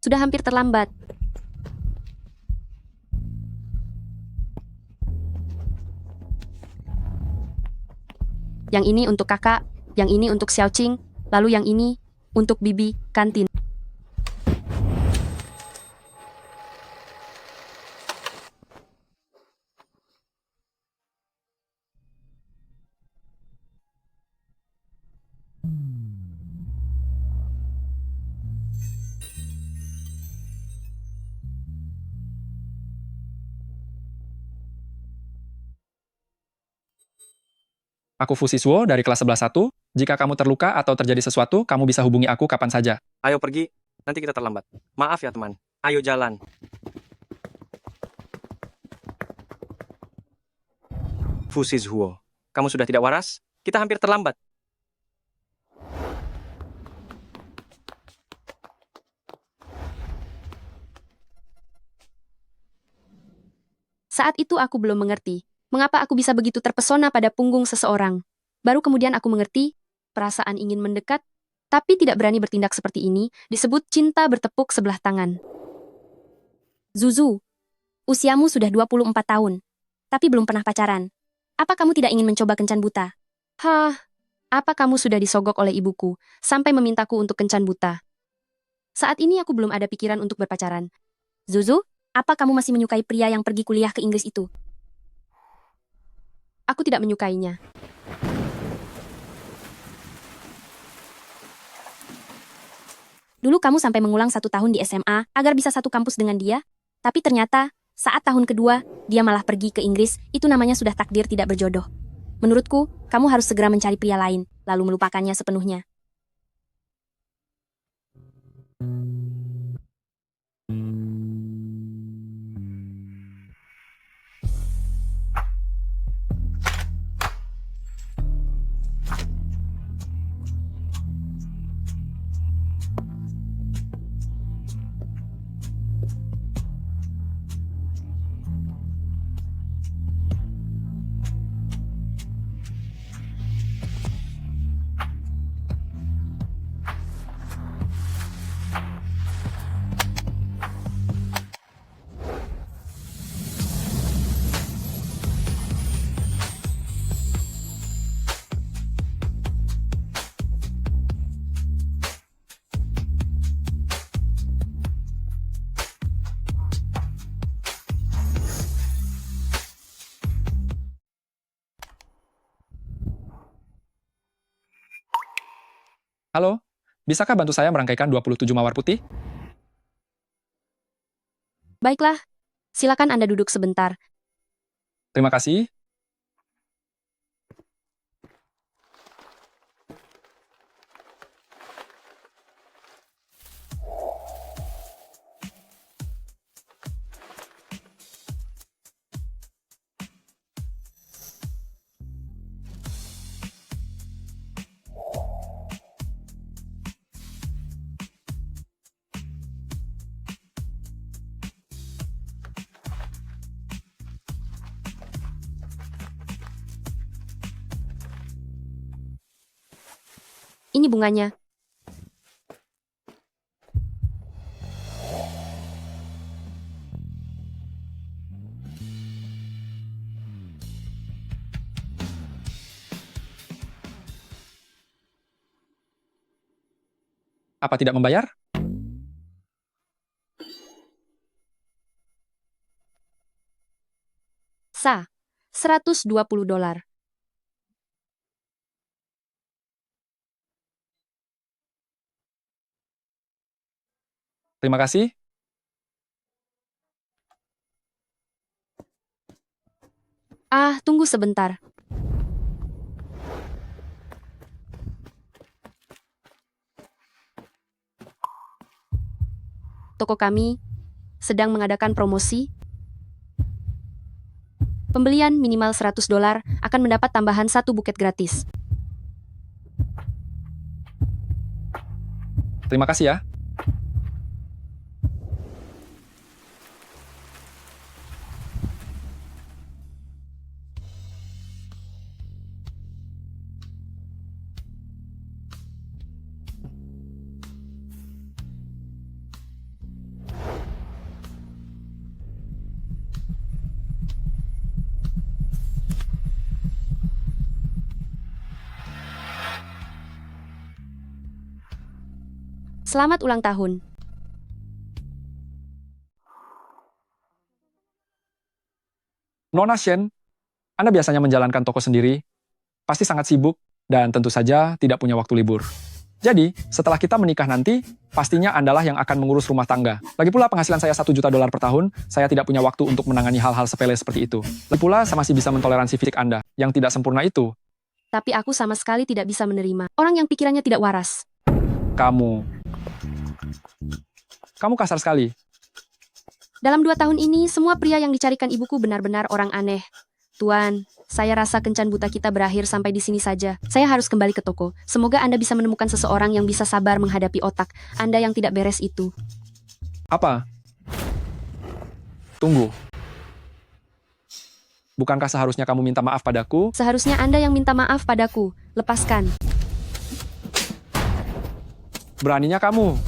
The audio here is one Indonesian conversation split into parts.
Sudah hampir terlambat. Yang ini untuk kakak, yang ini untuk Xiaoqing, lalu yang ini untuk Bibi, kantin. Aku Fusiswo dari kelas 11-1. Jika kamu terluka atau terjadi sesuatu, kamu bisa hubungi aku kapan saja. Ayo pergi, nanti kita terlambat. Maaf ya teman. Ayo jalan. Fusizhuo, kamu sudah tidak waras? Kita hampir terlambat. Saat itu aku belum mengerti, mengapa aku bisa begitu terpesona pada punggung seseorang. Baru kemudian aku mengerti, perasaan ingin mendekat, tapi tidak berani bertindak seperti ini, disebut cinta bertepuk sebelah tangan. Zuzu, usiamu sudah 24 tahun, tapi belum pernah pacaran. Apa kamu tidak ingin mencoba kencan buta? Hah, apa kamu sudah disogok oleh ibuku, sampai memintaku untuk kencan buta? Saat ini aku belum ada pikiran untuk berpacaran. Zuzu, apa kamu masih menyukai pria yang pergi kuliah ke Inggris itu? Aku tidak menyukainya. Dulu kamu sampai mengulang 1 tahun di SMA agar bisa satu kampus dengan dia, tapi ternyata saat tahun kedua, dia malah pergi ke Inggris, itu namanya sudah takdir tidak berjodoh. Menurutku, kamu harus segera mencari pria lain, lalu melupakannya sepenuhnya. Halo, bisakah bantu saya merangkaikan 27 mawar putih? Baiklah, silakan Anda duduk sebentar. Terima kasih. Ini bunganya. Apa tidak membayar? Sa, $120. Terima kasih. Ah, tunggu sebentar. Toko kami sedang mengadakan promosi. Pembelian minimal $100 akan mendapat tambahan 1 buket gratis. Terima kasih ya. Selamat ulang tahun. Nona Shen, Anda biasanya menjalankan toko sendiri, pasti sangat sibuk, dan tentu saja tidak punya waktu libur. Jadi, setelah kita menikah nanti, pastinya Andalah yang akan mengurus rumah tangga. Lagi pula penghasilan saya $1 juta per tahun, saya tidak punya waktu untuk menangani hal-hal sepele seperti itu. Lagi pula saya masih bisa mentoleransi fisik Anda, yang tidak sempurna itu. Tapi aku sama sekali tidak bisa menerima orang yang pikirannya tidak waras. Kamu kasar sekali. Dalam 2 tahun ini, semua pria yang dicarikan ibuku benar-benar orang aneh. Tuan, saya rasa kencan buta kita berakhir sampai di sini saja. Saya harus kembali ke toko. Semoga Anda bisa menemukan seseorang yang bisa sabar menghadapi otak Anda yang tidak beres itu. Apa? Tunggu. Bukankah seharusnya kamu minta maaf padaku? Seharusnya Anda yang minta maaf padaku. Lepaskan. Beraninya kamu.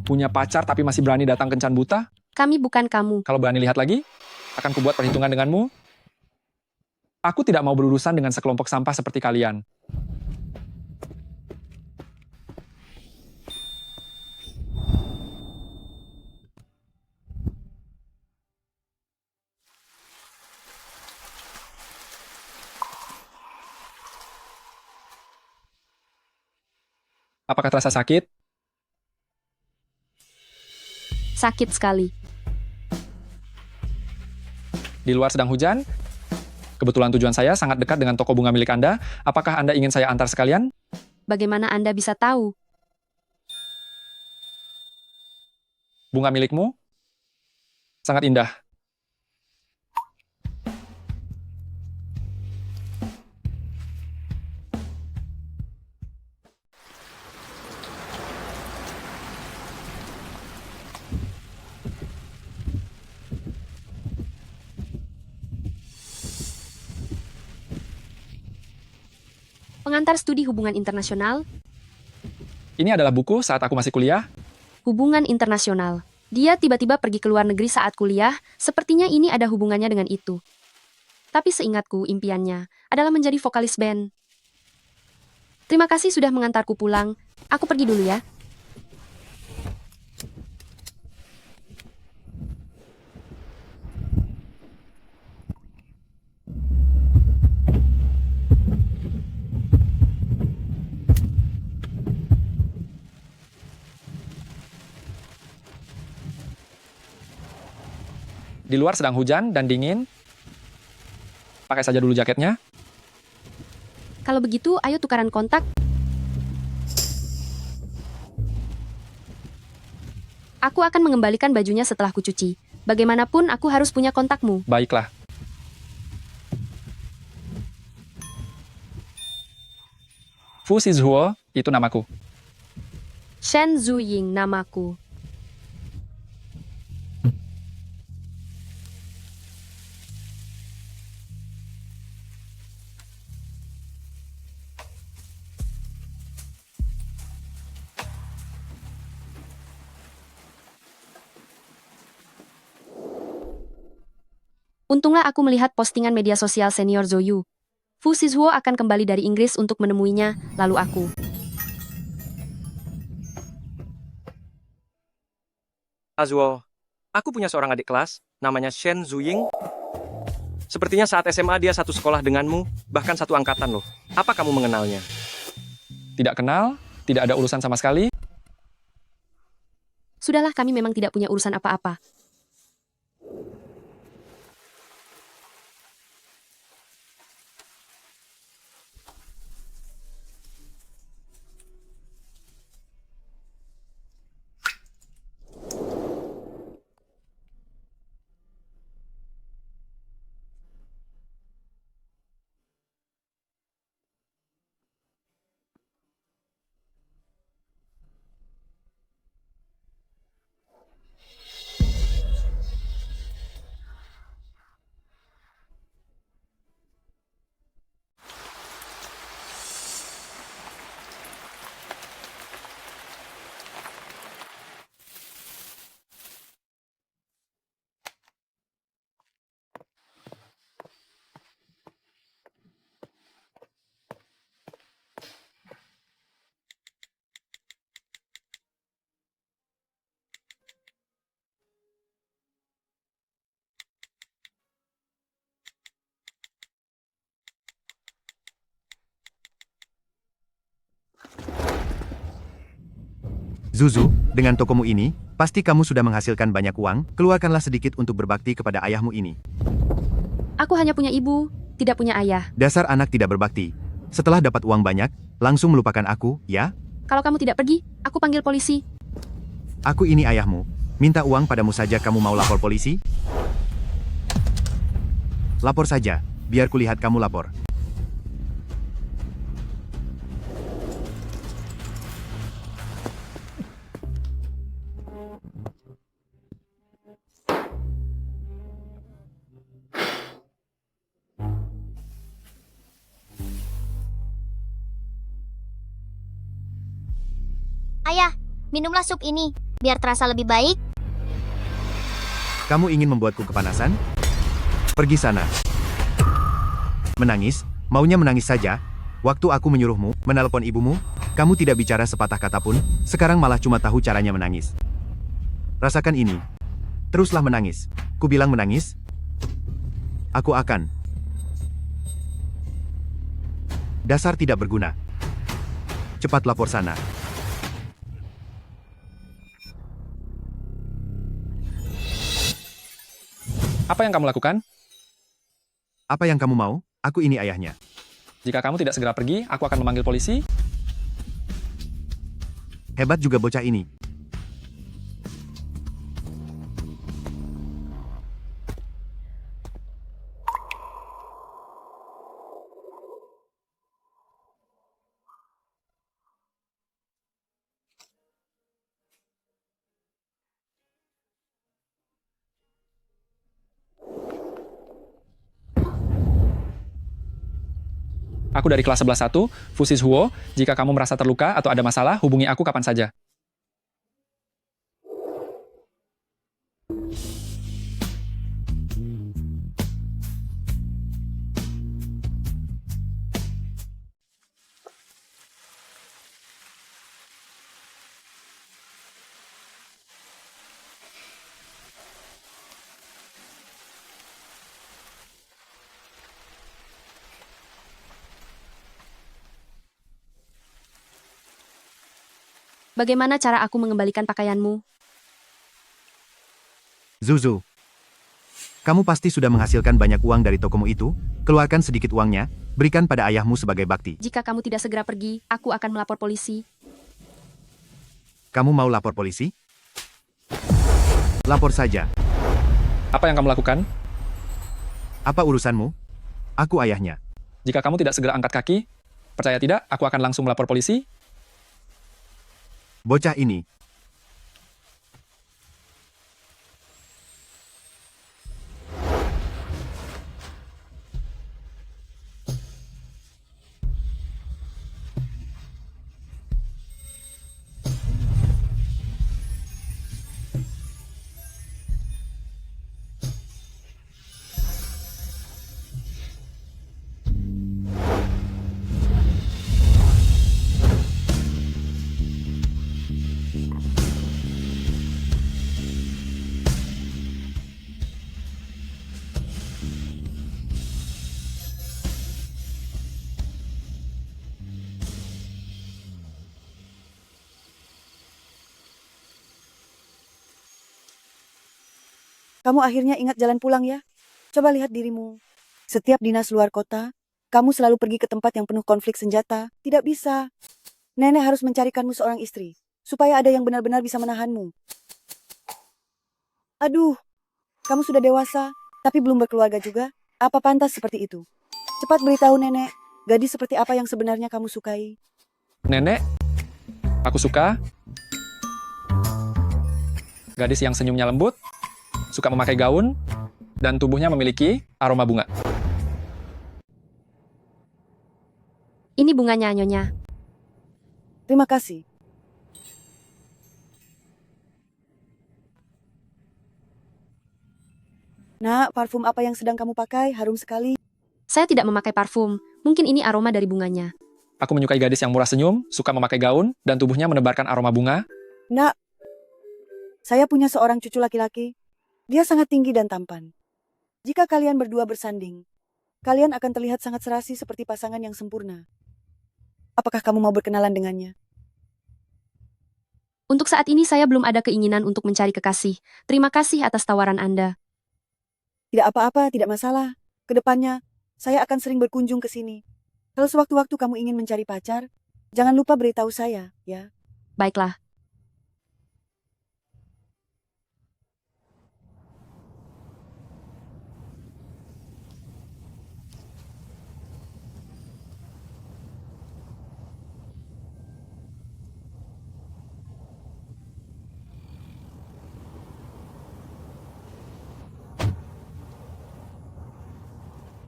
Punya pacar tapi masih berani datang kencan buta? Kami bukan kamu. Kalau berani lihat lagi, akan kubuat perhitungan denganmu. Aku tidak mau berurusan dengan sekelompok sampah seperti kalian. Apakah terasa sakit? Sakit sekali. Di luar sedang hujan? Kebetulan tujuan saya sangat dekat dengan toko bunga milik Anda. Apakah Anda ingin saya antar sekalian? Bagaimana Anda bisa tahu? Bunga milikmu? Sangat indah. Pengantar studi hubungan internasional, Ini adalah buku saat aku masih kuliah. hubungan internasional. Dia tiba-tiba pergi ke luar negeri saat kuliah, sepertinya ini ada hubungannya dengan itu. Tapi seingatku, impiannya adalah menjadi vokalis band. Terima kasih sudah mengantarku pulang. Aku pergi dulu ya. Di luar sedang hujan dan dingin. Pakai saja dulu jaketnya. Kalau begitu, ayo tukaran kontak. Aku akan mengembalikan bajunya setelah kucuci. Bagaimanapun, aku harus punya kontakmu. Baiklah. Fu Sizhuo, itu namaku. Shen Zuying namaku. Untunglah aku melihat postingan media sosial senior Zoyu. Fu Sizhuo akan kembali dari Inggris untuk menemuinya, lalu aku. Azuo, aku punya seorang adik kelas, namanya Shen Zuying. Sepertinya saat SMA dia satu sekolah denganmu, bahkan satu angkatan loh. Apa kamu mengenalnya? Tidak kenal, tidak ada urusan sama sekali. Sudahlah, kami memang tidak punya urusan apa-apa. Zuzu, dengan tokomu ini, pasti kamu sudah menghasilkan banyak uang, keluarkanlah sedikit untuk berbakti kepada ayahmu ini. Aku hanya punya ibu, tidak punya ayah. Dasar anak tidak berbakti. Setelah dapat uang banyak, langsung melupakan aku, ya? Kalau kamu tidak pergi, aku panggil polisi. Aku ini ayahmu. Minta uang padamu saja kamu mau lapor polisi? Lapor saja, biar kulihat kamu lapor. Ayah, minumlah sup ini, biar terasa lebih baik. Kamu ingin membuatku kepanasan? Pergi sana. Menangis? Maunya menangis saja? Waktu aku menyuruhmu, menelepon ibumu, kamu tidak bicara sepatah kata pun, sekarang malah cuma tahu caranya menangis. Rasakan ini. Teruslah menangis. Ku bilang menangis. Aku akan. Dasar tidak berguna. Cepat lapor sana. Apa yang kamu lakukan? Apa yang kamu mau? Aku ini ayahnya. Jika kamu tidak segera pergi, aku akan memanggil polisi. Hebat juga bocah ini. Aku dari kelas 11-1, Fusis Huo. Jika kamu merasa terluka atau ada masalah, hubungi aku kapan saja. Bagaimana cara aku mengembalikan pakaianmu? Zuzu. Kamu pasti sudah menghasilkan banyak uang dari tokomu itu, keluarkan sedikit uangnya, berikan pada ayahmu sebagai bakti. Jika kamu tidak segera pergi, aku akan melapor polisi. Kamu mau lapor polisi? Lapor saja. Apa yang kamu lakukan? Apa urusanmu? Aku ayahnya. Jika kamu tidak segera angkat kaki, percaya tidak, aku akan langsung melapor polisi. Bocah ini. Kamu akhirnya ingat jalan pulang ya? Coba lihat dirimu. Setiap dinas luar kota, kamu selalu pergi ke tempat yang penuh konflik senjata. Tidak bisa. Nenek harus mencarikanmu seorang istri, supaya ada yang benar-benar bisa menahanmu. Aduh, kamu sudah dewasa, tapi belum berkeluarga juga. Apa pantas seperti itu? Cepat beritahu nenek, gadis seperti apa yang sebenarnya kamu sukai. Nenek, aku suka gadis yang senyumnya lembut, suka memakai gaun, dan tubuhnya memiliki aroma bunga. Ini bunganya, Nyonya. Terima kasih. Nak, parfum apa yang sedang kamu pakai? Harum sekali. Saya tidak memakai parfum. Mungkin ini aroma dari bunganya. Aku menyukai gadis yang murah senyum, suka memakai gaun, dan tubuhnya menebarkan aroma bunga. Nak, saya punya seorang cucu laki-laki. Dia sangat tinggi dan tampan. Jika kalian berdua bersanding, kalian akan terlihat sangat serasi seperti pasangan yang sempurna. Apakah kamu mau berkenalan dengannya? Untuk saat ini saya belum ada keinginan untuk mencari kekasih. Terima kasih atas tawaran Anda. Tidak apa-apa, tidak masalah. Kedepannya, saya akan sering berkunjung ke sini. Kalau sewaktu-waktu kamu ingin mencari pacar, jangan lupa beritahu saya, ya. Baiklah.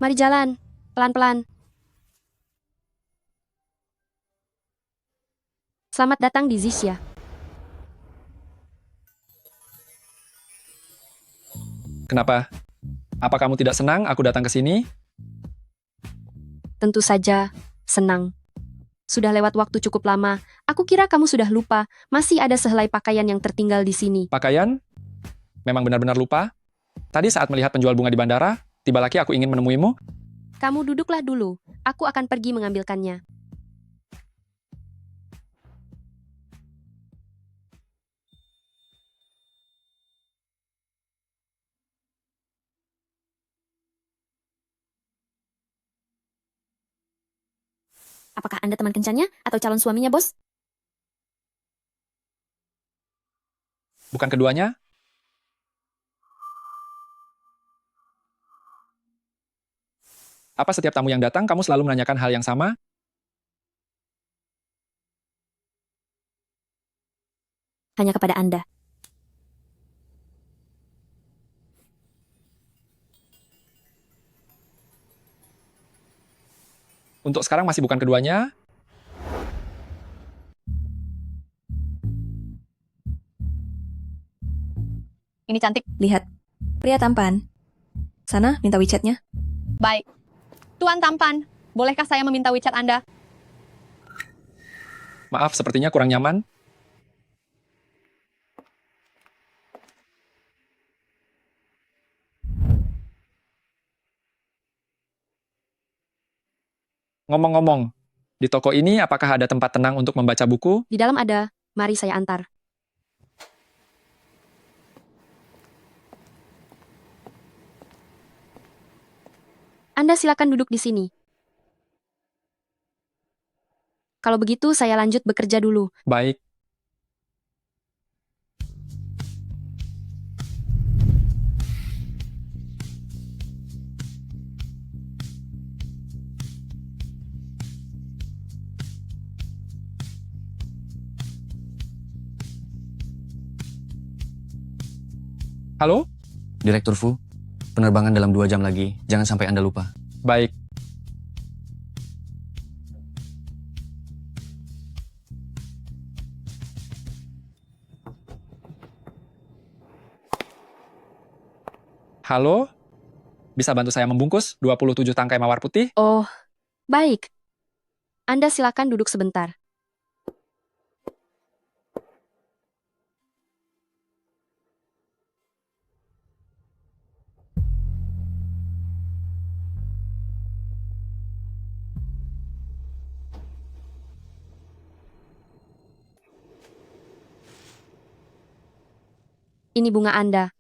Mari jalan, pelan-pelan. Selamat datang di Zisya. Kenapa? Apa kamu tidak senang aku datang ke sini? Tentu saja, senang. Sudah lewat waktu cukup lama. Aku kira kamu sudah lupa. Masih ada sehelai pakaian yang tertinggal di sini. Pakaian? Memang benar-benar lupa? Tadi saat melihat penjual bunga di bandara, tiba lagi aku ingin menemuimu. Kamu duduklah dulu. Aku akan pergi mengambilkannya. Apakah Anda teman kencannya atau calon suaminya, bos? Bukan keduanya? Apa setiap tamu yang datang kamu selalu menanyakan hal yang sama? Hanya kepada Anda. Untuk sekarang masih bukan keduanya? Ini cantik. Lihat. Pria tampan. Sana, minta WeChat-nya. Baik. Tuan tampan, bolehkah saya meminta WeChat Anda? Maaf, sepertinya kurang nyaman. Ngomong-ngomong, di toko ini apakah ada tempat tenang untuk membaca buku? Di dalam ada. Mari saya antar. Anda silakan duduk di sini. Kalau begitu, saya lanjut bekerja dulu. Baik. Halo? Direktur Fu, penerbangan dalam 2 jam lagi. Jangan sampai Anda lupa. Baik. Halo? Bisa bantu saya membungkus 27 tangkai mawar putih? Oh, baik. Anda silakan duduk sebentar. Ini bunga Anda.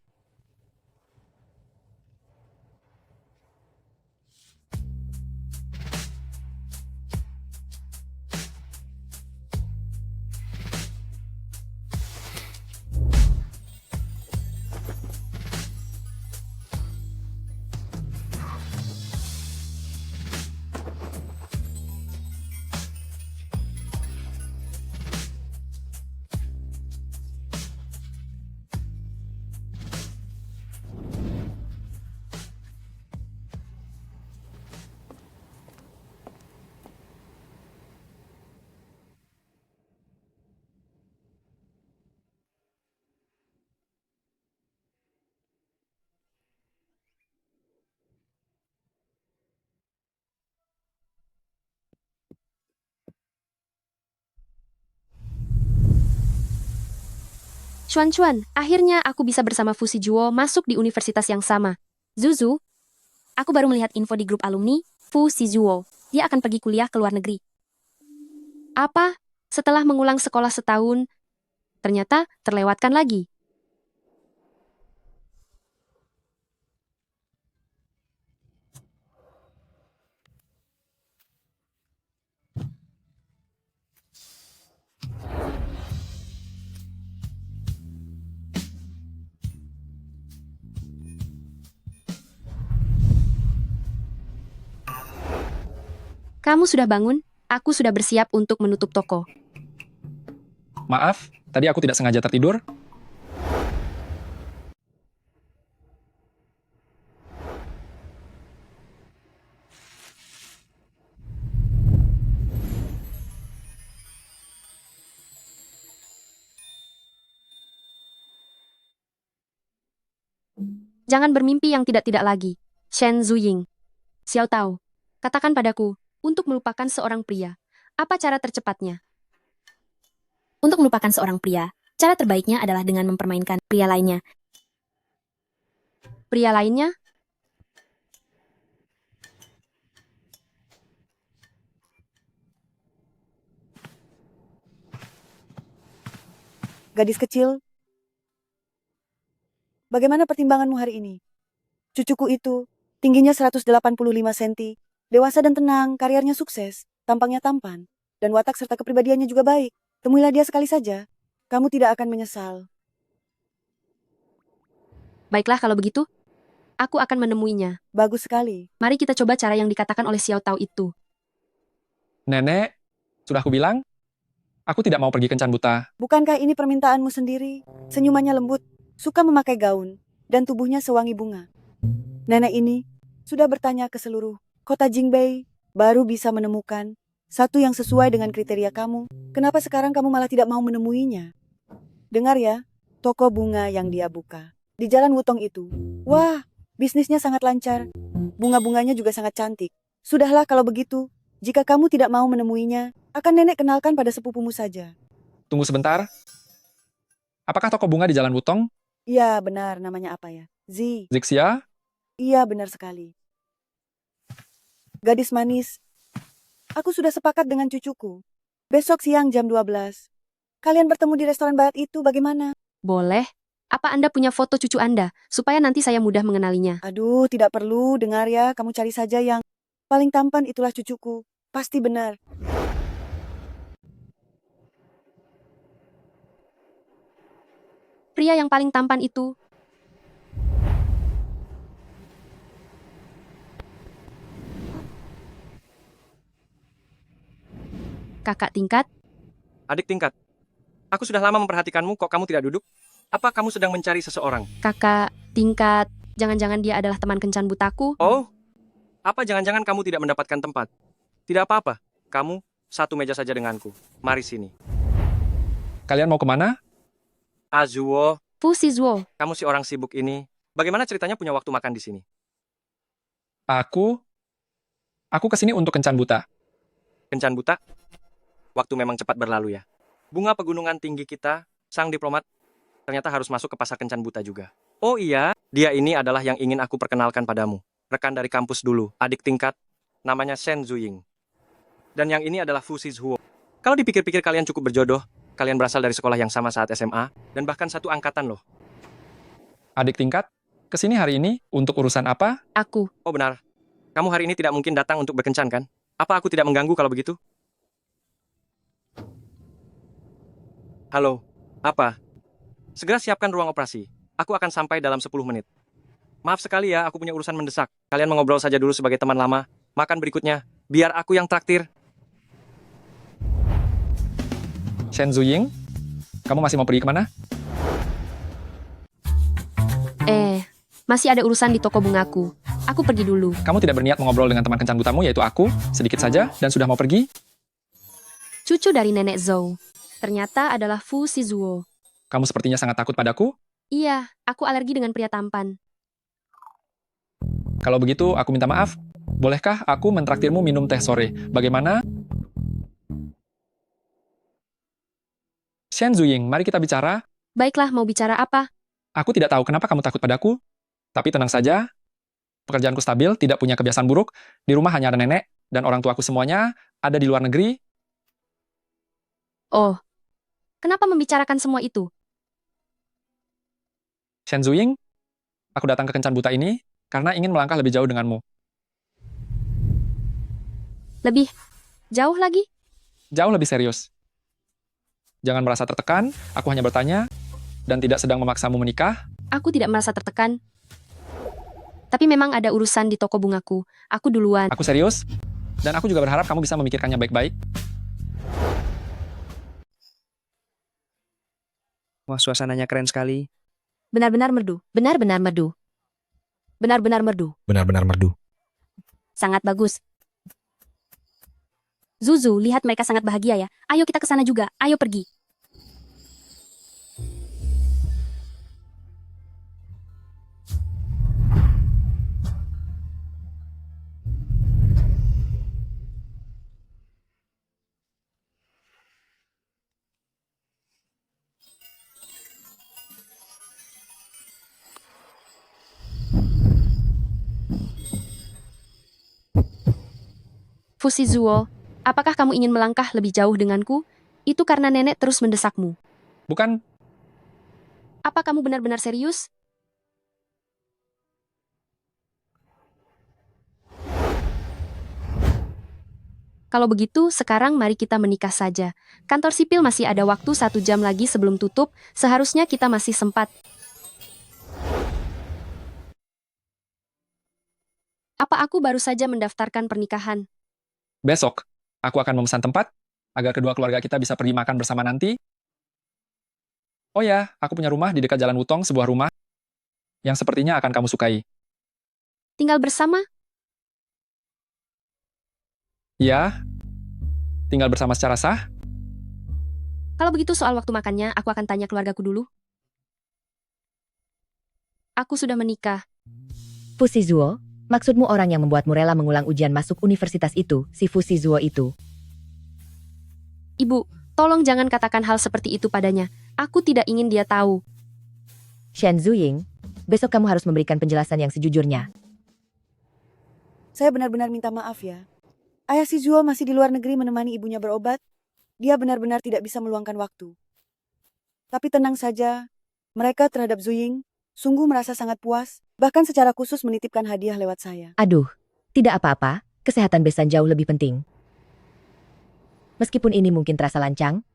Chuan, akhirnya aku bisa bersama Fu Sijuo masuk di universitas yang sama. Zuzu, aku baru melihat info di grup alumni Fu Sijuo. Dia akan pergi kuliah ke luar negeri. Apa? Setelah mengulang sekolah setahun, Ternyata terlewatkan lagi. Kamu sudah bangun? Aku sudah bersiap untuk menutup toko. Maaf, tadi aku tidak sengaja tertidur. Jangan bermimpi yang tidak-tidak lagi. Shen Zuying. Xiao Tao, katakan padaku, untuk melupakan seorang pria, apa cara tercepatnya? Untuk melupakan seorang pria, cara terbaiknya adalah dengan mempermainkan pria lainnya. Pria lainnya? Gadis kecil, bagaimana pertimbanganmu hari ini? Cucuku itu, tingginya 185 cm, dewasa dan tenang, karirnya sukses, tampangnya tampan, dan watak serta kepribadiannya juga baik. Temuilah dia sekali saja, kamu tidak akan menyesal. Baiklah kalau begitu, aku akan menemuinya. Bagus sekali. Mari kita coba cara yang dikatakan oleh Xiao Tao itu. Nenek, sudah aku bilang, aku tidak mau pergi kencan buta. Bukankah ini permintaanmu sendiri? Senyumannya lembut, suka memakai gaun, dan tubuhnya sewangi bunga. Nenek ini sudah bertanya ke seluruh kota Jingbei, baru bisa menemukan satu yang sesuai dengan kriteria kamu. Kenapa sekarang kamu malah tidak mau menemuinya? Dengar ya, toko bunga yang dia buka di Jalan Wutong itu. Wah, bisnisnya sangat lancar. Bunga-bunganya juga sangat cantik. Sudahlah kalau begitu, jika kamu tidak mau menemuinya, akan nenek kenalkan pada sepupumu saja. Tunggu sebentar. Apakah toko bunga di Jalan Wutong? Iya, benar. Namanya apa ya? Zixia? Iya, benar sekali. Gadis manis, aku sudah sepakat dengan cucuku. Besok siang jam 12. Kalian bertemu di restoran barat itu bagaimana? Boleh. Apa Anda punya foto cucu Anda, supaya nanti saya mudah mengenalinya? Aduh, tidak perlu. Dengar ya, kamu cari saja yang paling tampan, itulah cucuku. Pasti benar. Pria yang paling tampan itu. Kakak tingkat, Adik tingkat, aku sudah lama memperhatikanmu, kok kamu tidak duduk? Apa kamu sedang mencari seseorang? kakak tingkat, jangan-jangan dia adalah teman kencan butaku? Oh, apa jangan-jangan kamu tidak mendapatkan tempat? Tidak apa-apa, kamu satu meja saja denganku. Mari sini. Kalian mau kemana? Azuo, Fu Sizhuo, kamu si orang sibuk ini. Bagaimana ceritanya punya waktu makan di sini? Aku kesini untuk kencan buta. Kencan buta? Waktu memang cepat berlalu ya. Bunga pegunungan tinggi kita, sang diplomat, ternyata harus masuk ke pasar kencan buta juga. Oh iya, dia ini adalah yang ingin aku perkenalkan padamu. Rekan dari kampus dulu, adik tingkat, namanya Shen Zuying. Dan yang ini adalah Fu Sizhuo. Kalau dipikir-pikir kalian cukup berjodoh, kalian berasal dari sekolah yang sama saat SMA, dan bahkan satu angkatan loh. Adik tingkat, kesini hari ini untuk urusan apa? aku. Oh benar, kamu hari ini tidak mungkin datang untuk berkencan kan? Apa aku tidak mengganggu kalau begitu? Halo, apa? Segera siapkan ruang operasi. Aku akan sampai dalam 10 menit. Maaf sekali ya, aku punya urusan mendesak. Kalian mengobrol saja dulu sebagai teman lama. Makan berikutnya, biar aku yang traktir. Shen Zuying, kamu masih mau pergi kemana? Masih ada urusan di toko bungaku. Aku pergi dulu. Kamu tidak berniat mengobrol dengan teman kencan butamu, yaitu aku, sedikit saja, dan sudah mau pergi? Cucu dari nenek Zhou. Ternyata adalah Fu Sizhuo. Kamu sepertinya sangat takut padaku. Iya, aku alergi dengan pria tampan. Kalau begitu, aku minta maaf. Bolehkah aku mentraktirmu minum teh sore? Bagaimana? Shen Zuying, mari kita bicara. Baiklah, mau bicara apa? Aku tidak tahu kenapa kamu takut padaku. Tapi tenang saja. Pekerjaanku stabil, tidak punya kebiasaan buruk. Di rumah hanya ada nenek, dan orang tuaku semuanya ada di luar negeri. Oh, Kenapa membicarakan semua itu? Shen Zuying, aku datang ke Kencan Buta ini karena ingin melangkah lebih jauh denganmu. Lebih jauh lagi? Jauh lebih serius. Jangan merasa tertekan, aku hanya bertanya, dan tidak sedang memaksamu menikah. Aku tidak merasa tertekan. Tapi memang ada urusan di toko bungaku. Aku duluan. Aku serius, dan aku juga berharap kamu bisa memikirkannya baik-baik. Wah, suasananya keren sekali. Benar-benar merdu. Benar-benar merdu. Benar-benar merdu. Benar-benar merdu. Sangat bagus. Zuzu, lihat mereka sangat bahagia ya. Ayo kita ke sana juga. Ayo pergi. Fusizuo, apakah kamu ingin melangkah lebih jauh denganku? Itu karena nenek terus mendesakmu. Bukan, Apa kamu benar-benar serius? Kalau begitu, sekarang mari kita menikah saja. Kantor sipil masih ada waktu 1 jam lagi sebelum tutup, seharusnya kita masih sempat. Apa aku baru saja mendaftarkan pernikahan? besok aku akan memesan tempat agar kedua keluarga kita bisa pergi makan bersama nanti. Oh ya, aku punya rumah di dekat Jalan Wutong, sebuah rumah yang sepertinya akan kamu sukai. Tinggal bersama? Ya, tinggal bersama secara sah. Kalau begitu soal waktu makannya, aku akan tanya keluargaku dulu. Aku sudah menikah. Fusizuo, maksudmu orang yang membuatmu rela mengulang ujian masuk universitas itu, si Fusizuo itu. Ibu, tolong jangan katakan hal seperti itu padanya. Aku tidak ingin dia tahu. Shen Zuying, besok kamu harus memberikan penjelasan yang sejujurnya. Saya benar-benar minta maaf ya. Ayah si Zuo masih di luar negeri menemani ibunya berobat. Dia benar-benar tidak bisa meluangkan waktu. Tapi tenang saja, mereka terhadap Zuying sungguh merasa sangat puas, bahkan secara khusus menitipkan hadiah lewat saya. Aduh, tidak apa-apa, kesehatan besan jauh lebih penting. Meskipun ini mungkin terasa lancang,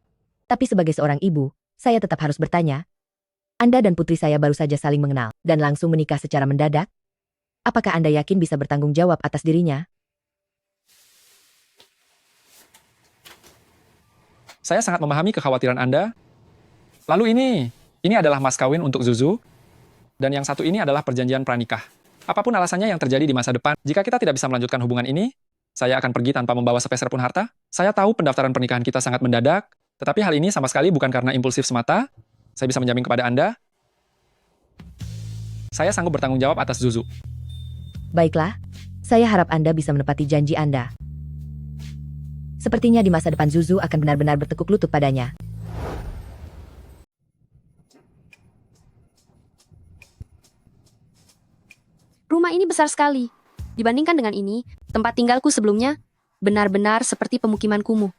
tapi sebagai seorang ibu, saya tetap harus bertanya. Anda dan putri saya baru saja saling mengenal, dan langsung menikah secara mendadak? Apakah Anda yakin bisa bertanggung jawab atas dirinya? Saya sangat memahami kekhawatiran Anda. Lalu ini adalah mas kawin untuk Zuzu, dan yang satu ini adalah perjanjian pranikah. Apapun alasannya yang terjadi di masa depan, jika kita tidak bisa melanjutkan hubungan ini, saya akan pergi tanpa membawa sepeser pun harta. Saya tahu pendaftaran pernikahan kita sangat mendadak, tetapi hal ini sama sekali bukan karena impulsif semata. Saya bisa menjamin kepada Anda, saya sanggup bertanggung jawab atas Zuzu. Baiklah, saya harap Anda bisa menepati janji Anda. Sepertinya di masa depan Zuzu akan benar-benar bertekuk lutut padanya. Rumah ini besar sekali. Dibandingkan dengan ini, tempat tinggalku sebelumnya benar-benar seperti pemukiman kumuh.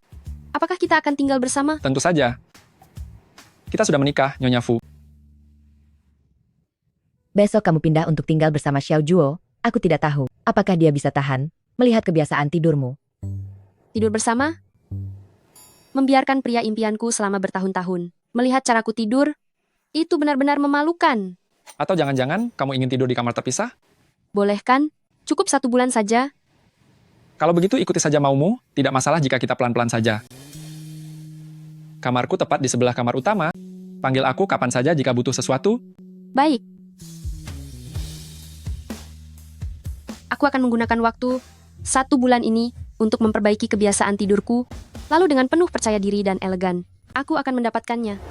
Apakah kita akan tinggal bersama? Tentu saja. Kita sudah menikah, Nyonya Fu. Besok kamu pindah untuk tinggal bersama Xiao Juo. Aku tidak tahu, apakah dia bisa tahan melihat kebiasaan tidurmu. Tidur bersama? Membiarkan pria impianku selama bertahun-tahun. Melihat caraku tidur, itu benar-benar memalukan. Atau jangan-jangan kamu ingin tidur di kamar terpisah? Boleh kan? Cukup 1 bulan saja. Kalau begitu ikuti saja maumu, tidak masalah jika kita pelan-pelan saja. Kamarku tepat di sebelah kamar utama. Panggil aku kapan saja jika butuh sesuatu. Baik. Aku akan menggunakan waktu 1 bulan ini untuk memperbaiki kebiasaan tidurku, lalu dengan penuh percaya diri dan elegan, aku akan mendapatkannya.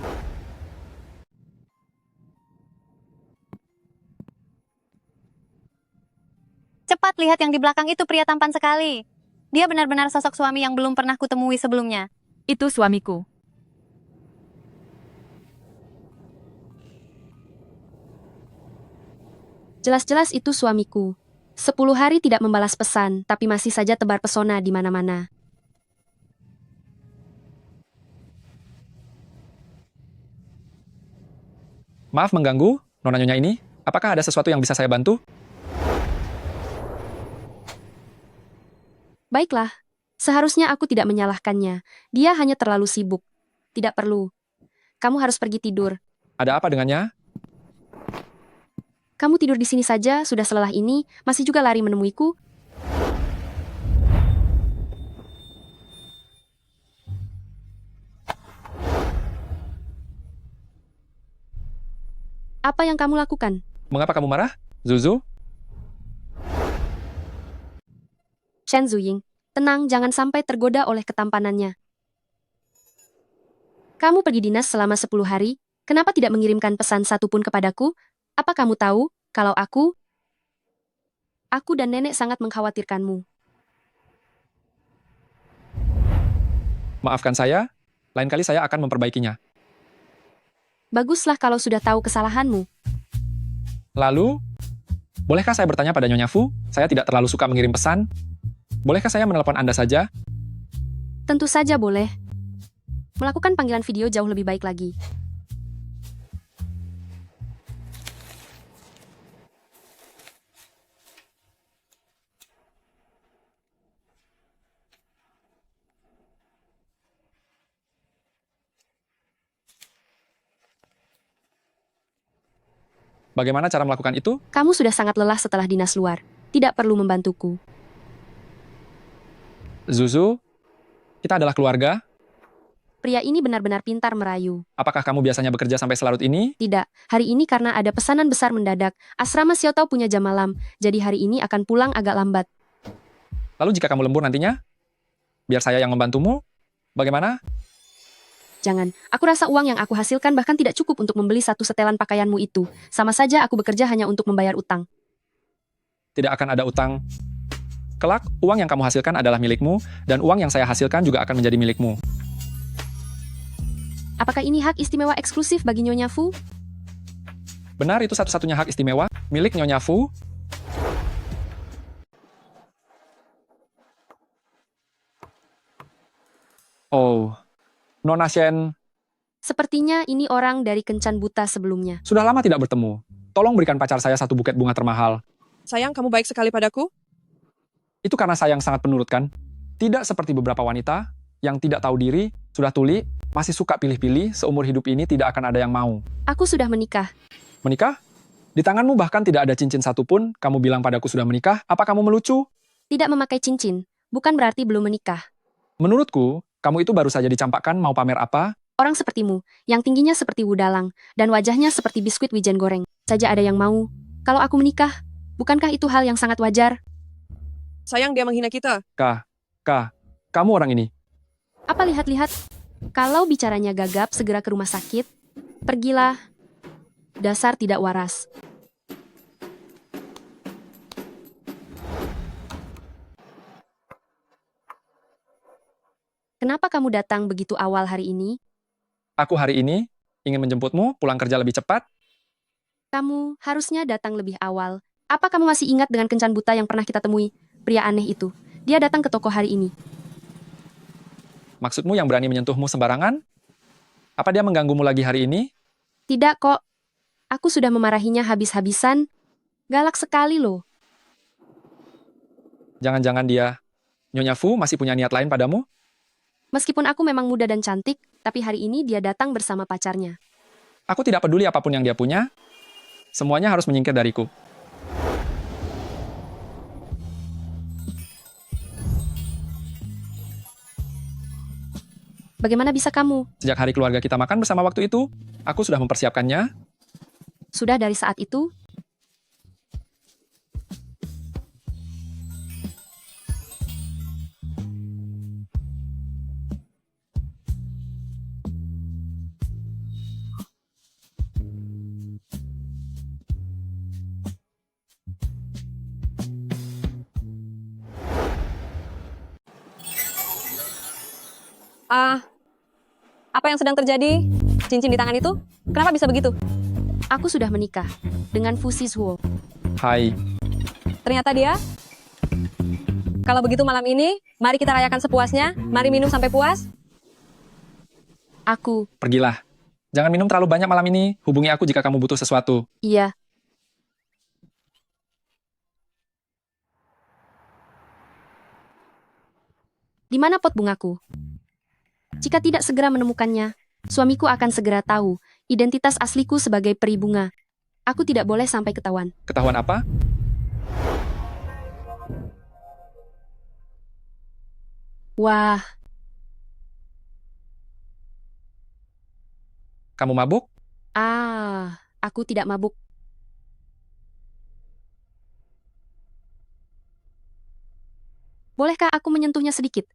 Cepat lihat yang di belakang itu, pria tampan sekali. Dia benar-benar sosok suami yang belum pernah kutemui sebelumnya. Itu suamiku. Jelas-jelas itu suamiku. 10 hari tidak membalas pesan, tapi masih saja tebar pesona di mana-mana. Maaf mengganggu, Nona Nyonya ini. Apakah ada sesuatu yang bisa saya bantu? Baiklah, seharusnya aku tidak menyalahkannya. Dia hanya terlalu sibuk. Tidak perlu. Kamu harus pergi tidur. Ada apa dengannya? Kamu tidur di sini saja, sudah selelah ini, masih juga lari menemuiku. Apa yang kamu lakukan? Mengapa kamu marah? Zuzu? Shen Zuying, tenang, jangan sampai tergoda oleh ketampanannya. Kamu pergi dinas selama 10 hari, kenapa tidak mengirimkan pesan satupun kepadaku? Apa kamu tahu, kalau aku dan nenek sangat mengkhawatirkanmu. Maafkan saya, lain kali saya akan memperbaikinya. Baguslah kalau sudah tahu kesalahanmu. Lalu, bolehkah saya bertanya pada Nyonya Fu? Saya tidak terlalu suka mengirim pesan. Bolehkah saya menelpon Anda saja? Tentu saja boleh. Melakukan panggilan video jauh lebih baik lagi. Bagaimana cara melakukan itu? Kamu sudah sangat lelah setelah dinas luar. Tidak perlu membantuku. Zuzu, kita adalah keluarga. Pria ini benar-benar pintar merayu. Apakah kamu biasanya bekerja sampai selarut ini? Tidak, hari ini karena ada pesanan besar mendadak. Asrama Xiaotao punya jam malam, jadi hari ini akan pulang agak lambat. Lalu jika kamu lembur nantinya? Biar saya yang membantumu? Bagaimana? Jangan, aku rasa uang yang aku hasilkan bahkan tidak cukup untuk membeli satu setelan pakaianmu itu. Sama saja aku bekerja hanya untuk membayar utang. Tidak akan ada utang. Kelak, uang yang kamu hasilkan adalah milikmu, dan uang yang saya hasilkan juga akan menjadi milikmu. Apakah ini hak istimewa eksklusif bagi Nyonya Fu? Benar, itu satu-satunya hak istimewa milik Nyonya Fu. Oh, Nona Shen, Sepertinya ini orang dari Kencan Buta sebelumnya. sudah lama tidak bertemu. Tolong berikan pacar saya satu buket bunga termahal. Sayang, kamu baik sekali padaku. Itu karena saya yang sangat penurut kan? Tidak seperti beberapa wanita yang tidak tahu diri, sudah tuli, masih suka pilih-pilih, seumur hidup ini tidak akan ada yang mau. Aku sudah menikah. Menikah? Di tanganmu bahkan tidak ada cincin satupun, kamu bilang padaku sudah menikah, apa kamu melucu? Tidak memakai cincin, bukan berarti belum menikah. Menurutku, kamu itu baru saja dicampakkan mau pamer apa? Orang sepertimu, yang tingginya seperti wudalang, dan wajahnya seperti biskuit wijen goreng, saja ada yang mau. Kalau aku menikah, bukankah itu hal yang sangat wajar? Sayang, dia menghina kita. Kamu orang ini. Apa lihat-lihat? Kalau bicaranya gagap, segera ke rumah sakit. Pergilah. Dasar tidak waras. Kenapa kamu datang begitu awal hari ini? Aku hari ini ingin menjemputmu pulang kerja lebih cepat. Kamu harusnya datang lebih awal. Apa kamu masih ingat dengan Kencan Buta yang pernah kita temui? Pria aneh itu. Dia datang ke toko hari ini. Maksudmu yang berani menyentuhmu sembarangan? Apa dia mengganggumu lagi hari ini? Tidak kok. Aku sudah memarahinya habis-habisan. Galak sekali loh. Jangan-jangan dia, Nyonya Fu masih punya niat lain padamu? Meskipun aku memang muda dan cantik, tapi hari ini dia datang bersama pacarnya. Aku tidak peduli apapun yang dia punya. Semuanya harus menyingkir dariku. Bagaimana bisa kamu? Sejak hari keluarga kita makan bersama waktu itu, aku sudah mempersiapkannya. Sudah dari saat itu? Apa yang sedang terjadi? Cincin di tangan itu? Kenapa bisa begitu? Aku sudah menikah dengan Fu Sizhuo. Hai, Ternyata dia. Kalau begitu malam ini, mari kita rayakan sepuasnya. Mari minum sampai puas. Aku, pergilah. Jangan minum terlalu banyak malam ini. Hubungi aku jika kamu butuh sesuatu. Iya. Di mana pot bungaku? Jika tidak segera menemukannya, suamiku akan segera tahu identitas asliku sebagai peri bunga. Aku tidak boleh sampai ketahuan. Ketahuan apa? Wah, Kamu mabuk? aku tidak mabuk. Bolehkah aku menyentuhnya sedikit?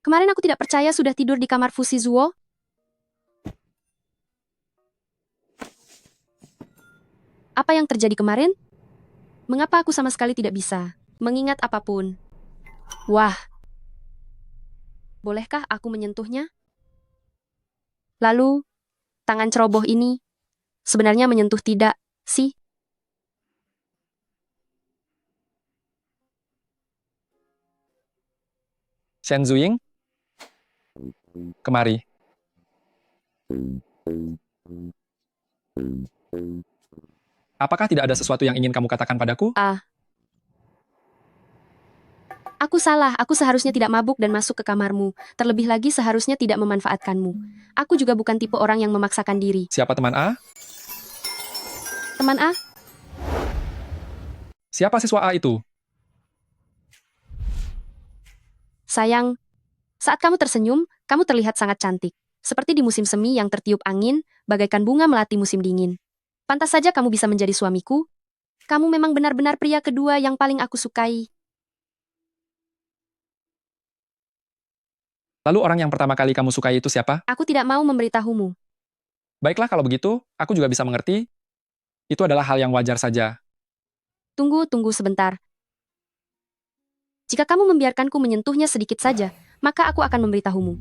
Kemarin aku tidak percaya sudah tidur di kamar Fushizue. Apa yang terjadi kemarin? Mengapa aku sama sekali tidak bisa mengingat apapun? Wah. Bolehkah aku menyentuhnya? Lalu, tangan ceroboh ini sebenarnya menyentuh tidak, sih? Shen Zuying? Kemari. Apakah tidak ada sesuatu yang ingin kamu katakan padaku? Aku salah, aku seharusnya tidak mabuk dan masuk ke kamarmu. Terlebih lagi seharusnya tidak memanfaatkanmu. Aku juga bukan tipe orang yang memaksakan diri. Siapa teman A? Teman A? Siapa siswa A itu? Sayang, saat kamu tersenyum, kamu terlihat sangat cantik. Seperti di musim semi yang tertiup angin, bagaikan bunga melati musim dingin. Pantas saja kamu bisa menjadi suamiku. Kamu memang benar-benar pria kedua yang paling aku sukai. Lalu orang yang pertama kali kamu sukai itu siapa? Aku tidak mau memberitahumu. Baiklah kalau begitu, aku juga bisa mengerti. Itu adalah hal yang wajar saja. Tunggu sebentar. Jika kamu membiarkanku menyentuhnya sedikit saja, maka aku akan memberitahumu.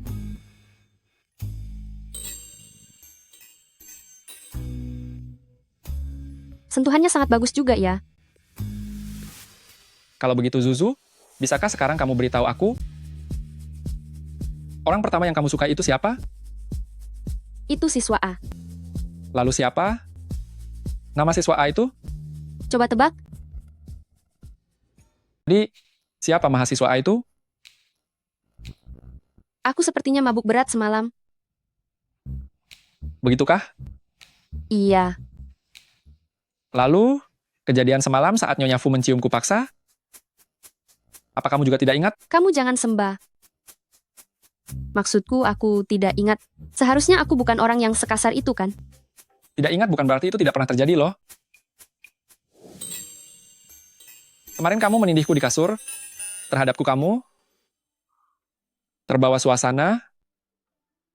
Sentuhannya sangat bagus juga ya. Kalau begitu Zuzu, bisakah sekarang kamu beritahu aku? Orang pertama yang kamu sukai itu siapa? Itu siswa A. Lalu siapa? Nama siswa A itu? Coba tebak. Jadi, siapa mahasiswa A itu? Aku sepertinya mabuk berat semalam. Begitukah? Iya. Lalu, kejadian semalam saat Nyonya Fu menciumku paksa? Apa kamu juga tidak ingat? Kamu jangan sembah. Maksudku, aku tidak ingat. Seharusnya aku bukan orang yang sekasar itu, kan? Tidak ingat bukan berarti itu tidak pernah terjadi loh. Kemarin kamu menindihku di kasur. Terhadapku kamu. Terbawa suasana.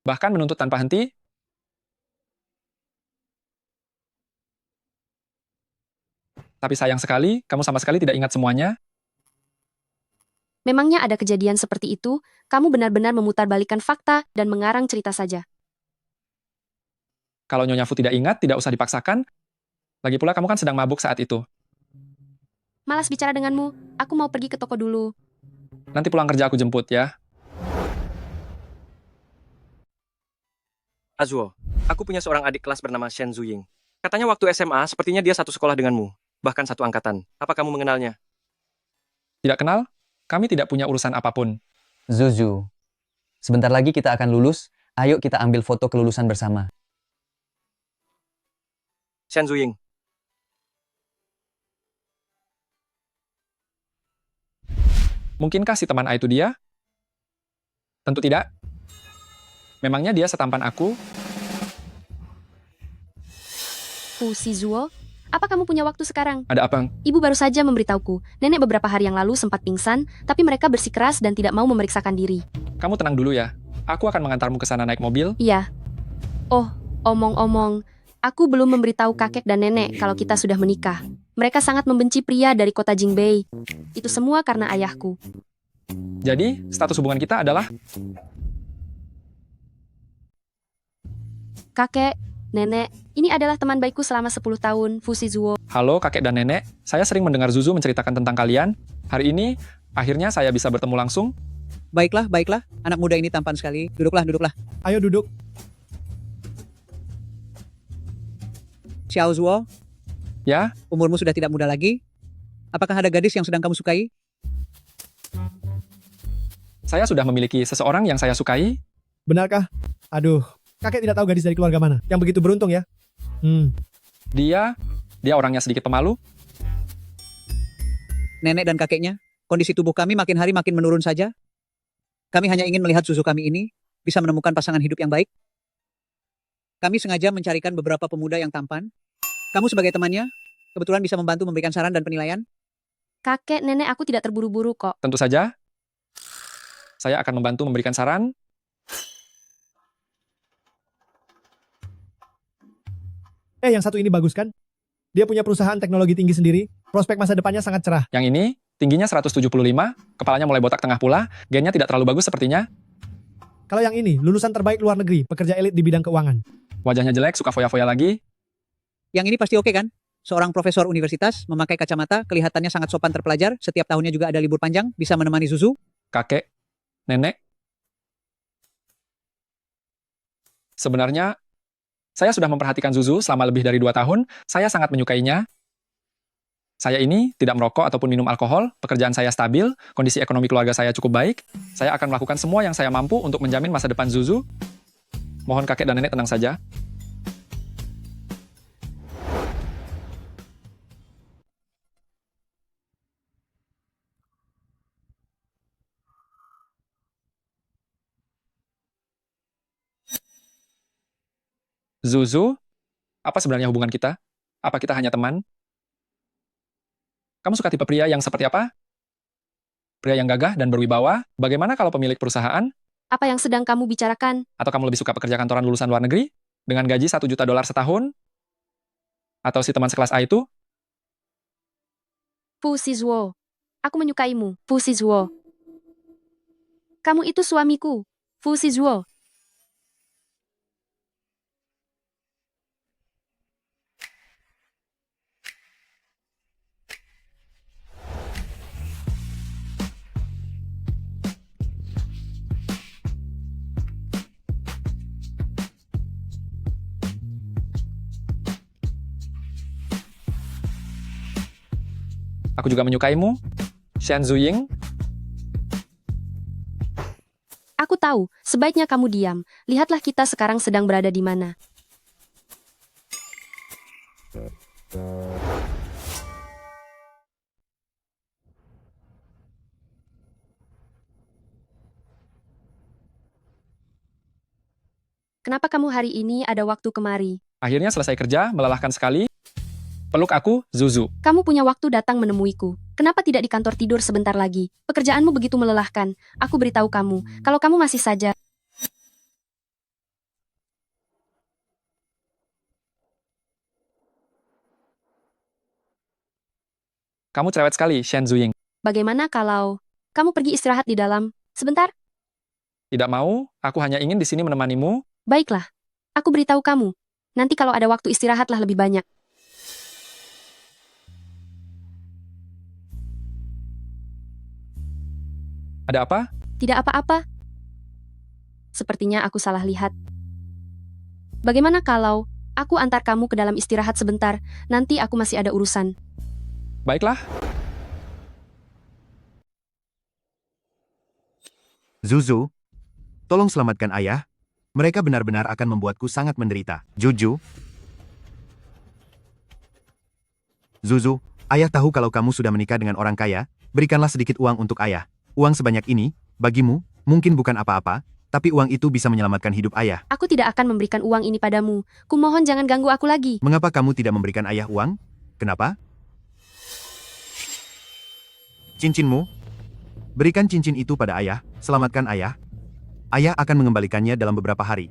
Bahkan menuntut tanpa henti. Tapi sayang sekali, kamu sama sekali tidak ingat semuanya. Memangnya ada kejadian seperti itu? Kamu benar-benar memutarbalikkan fakta dan mengarang cerita saja. Kalau Nyonya Fu tidak ingat, tidak usah dipaksakan. Lagi pula kamu kan sedang mabuk saat itu. Malas bicara denganmu. Aku mau pergi ke toko dulu. Nanti pulang kerja aku jemput ya. Azuo, aku punya seorang adik kelas bernama Shen Zuying. Katanya waktu SMA, sepertinya dia satu sekolah denganmu. Bahkan satu angkatan. Apa kamu mengenalnya? Tidak kenal? Kami tidak punya urusan apapun. Zuzu, sebentar lagi kita akan lulus. Ayo kita ambil foto kelulusan bersama. Shen Zuying. Mungkinkah si teman A itu dia? Tentu tidak. Memangnya dia setampan aku? Fushizue, apa kamu punya waktu sekarang? Ada apa? Ibu baru saja memberitahuku. Nenek beberapa hari yang lalu sempat pingsan, tapi mereka bersikeras dan tidak mau memeriksakan diri. Kamu tenang dulu ya. Aku akan mengantarmu ke sana naik mobil. Iya. Oh, Omong-omong, aku belum memberitahu kakek dan nenek kalau kita sudah menikah. Mereka sangat membenci pria dari kota Jingbei. Itu semua karena ayahku. Jadi, status hubungan kita adalah Kakek, nenek, ini adalah teman baikku selama 10 tahun, Fusizuo. halo kakek dan nenek. Saya sering mendengar Zuzu menceritakan tentang kalian. Hari ini, akhirnya saya bisa bertemu langsung. Baiklah, baiklah. Anak muda ini tampan sekali. Duduklah, duduklah. Ayo duduk. Xiao Zuo, Ya, umurmu sudah tidak muda lagi. Apakah ada gadis yang sedang kamu sukai? saya sudah memiliki seseorang yang saya sukai. Benarkah? Aduh, kakek tidak tahu gadis dari keluarga mana. Yang begitu beruntung ya. Dia orangnya sedikit pemalu. Nenek dan kakeknya, kondisi tubuh kami makin hari makin menurun saja. Kami hanya ingin melihat susu kami ini bisa menemukan pasangan hidup yang baik. Kami sengaja mencarikan beberapa pemuda yang tampan. Kamu sebagai temannya, kebetulan bisa membantu memberikan saran dan penilaian. Kakek, nenek, aku tidak terburu-buru kok. Tentu saja, saya akan membantu memberikan saran. Yang satu ini bagus kan? Dia punya perusahaan teknologi tinggi sendiri, prospek masa depannya sangat cerah. Yang ini, tingginya 175, kepalanya mulai botak tengah pula, gennya tidak terlalu bagus sepertinya. Kalau yang ini, lulusan terbaik luar negeri, pekerja elit di bidang keuangan. Wajahnya jelek, suka foya-foya lagi. Yang ini pasti oke kan? Seorang profesor universitas, memakai kacamata, kelihatannya sangat sopan terpelajar, setiap tahunnya juga ada libur panjang, bisa menemani Zuzu. Kakek, nenek. Sebenarnya, saya sudah memperhatikan Zuzu selama lebih dari 2 tahun. Saya sangat menyukainya. Saya ini tidak merokok ataupun minum alkohol, pekerjaan saya stabil, kondisi ekonomi keluarga saya cukup baik. Saya akan melakukan semua yang saya mampu untuk menjamin masa depan Zuzu. Mohon kakek dan nenek tenang saja. Zuzu, apa sebenarnya hubungan kita? Apa kita hanya teman? Kamu suka tipe pria yang seperti apa? Pria yang gagah dan berwibawa? Bagaimana kalau pemilik perusahaan? Apa yang sedang kamu bicarakan? Atau kamu lebih suka pekerja kantoran lulusan luar negeri? Dengan gaji $1 juta setahun? Atau si teman sekelas A itu? Fusizuo. Aku menyukaimu, Fusizuo. Kamu itu suamiku, Fusizuo. Aku juga menyukaimu, Shen Zuying. Aku tahu, sebaiknya kamu diam. Lihatlah kita sekarang sedang berada di mana. Kenapa kamu hari ini ada waktu kemari? Akhirnya selesai kerja, melelahkan sekali. Peluk aku, Zuzu. Kamu punya waktu datang menemuiku. Kenapa tidak di kantor tidur sebentar lagi? Pekerjaanmu begitu melelahkan. Aku beritahu kamu, kalau kamu masih saja... Kamu cerewet sekali, Shen Zuying. Bagaimana kalau kamu pergi istirahat di dalam? Sebentar? Tidak mau, aku hanya ingin di sini menemanimu. Baiklah. Aku beritahu kamu. Nanti kalau ada waktu istirahatlah lebih banyak. Ada apa? Tidak apa-apa. Sepertinya aku salah lihat. Bagaimana kalau aku antar kamu ke dalam istirahat sebentar, nanti aku masih ada urusan. Baiklah. Zuzu, tolong selamatkan ayah. Mereka benar-benar akan membuatku sangat menderita. Juju. Zuzu, ayah tahu kalau kamu sudah menikah dengan orang kaya, berikanlah sedikit uang untuk ayah. Uang sebanyak ini, bagimu, mungkin bukan apa-apa, tapi uang itu bisa menyelamatkan hidup ayah. Aku tidak akan memberikan uang ini padamu. Kumohon jangan ganggu aku lagi. Mengapa kamu tidak memberikan ayah uang? Kenapa? Cincinmu? Berikan cincin itu pada ayah, selamatkan ayah. Ayah akan mengembalikannya dalam beberapa hari.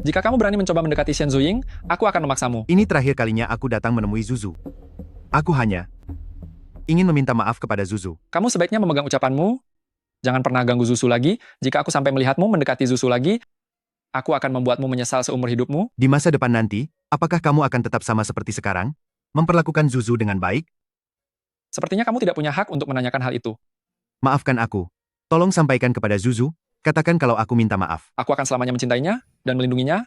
Jika kamu berani mencoba mendekati Shen Zuying, aku akan memaksamu. Ini terakhir kalinya aku datang menemui Zuzu. Aku hanya ingin meminta maaf kepada Zuzu. Kamu sebaiknya memegang ucapanmu. Jangan pernah ganggu Zuzu lagi. Jika aku sampai melihatmu mendekati Zuzu lagi, aku akan membuatmu menyesal seumur hidupmu. Di masa depan nanti, apakah kamu akan tetap sama seperti sekarang? Memperlakukan Zuzu dengan baik? Sepertinya kamu tidak punya hak untuk menanyakan hal itu. Maafkan aku. Tolong sampaikan kepada Zuzu, katakan kalau aku minta maaf. Aku akan selamanya mencintainya dan melindunginya.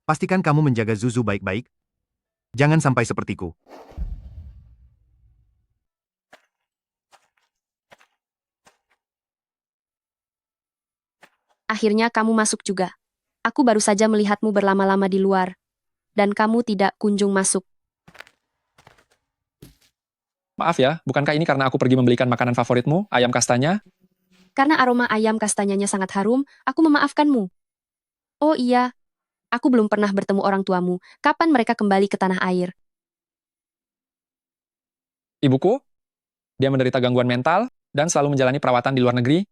Pastikan kamu menjaga Zuzu baik-baik. Jangan sampai sepertiku. Akhirnya kamu masuk juga. Aku baru saja melihatmu berlama-lama di luar. Dan kamu tidak kunjung masuk. Maaf ya, bukankah ini karena aku pergi membelikan makanan favoritmu, ayam kastanya? Karena aroma ayam kastanyanya sangat harum, aku memaafkanmu. Oh iya, aku belum pernah bertemu orang tuamu. Kapan mereka kembali ke tanah air? Ibuku, dia menderita gangguan mental dan selalu menjalani perawatan di luar negeri.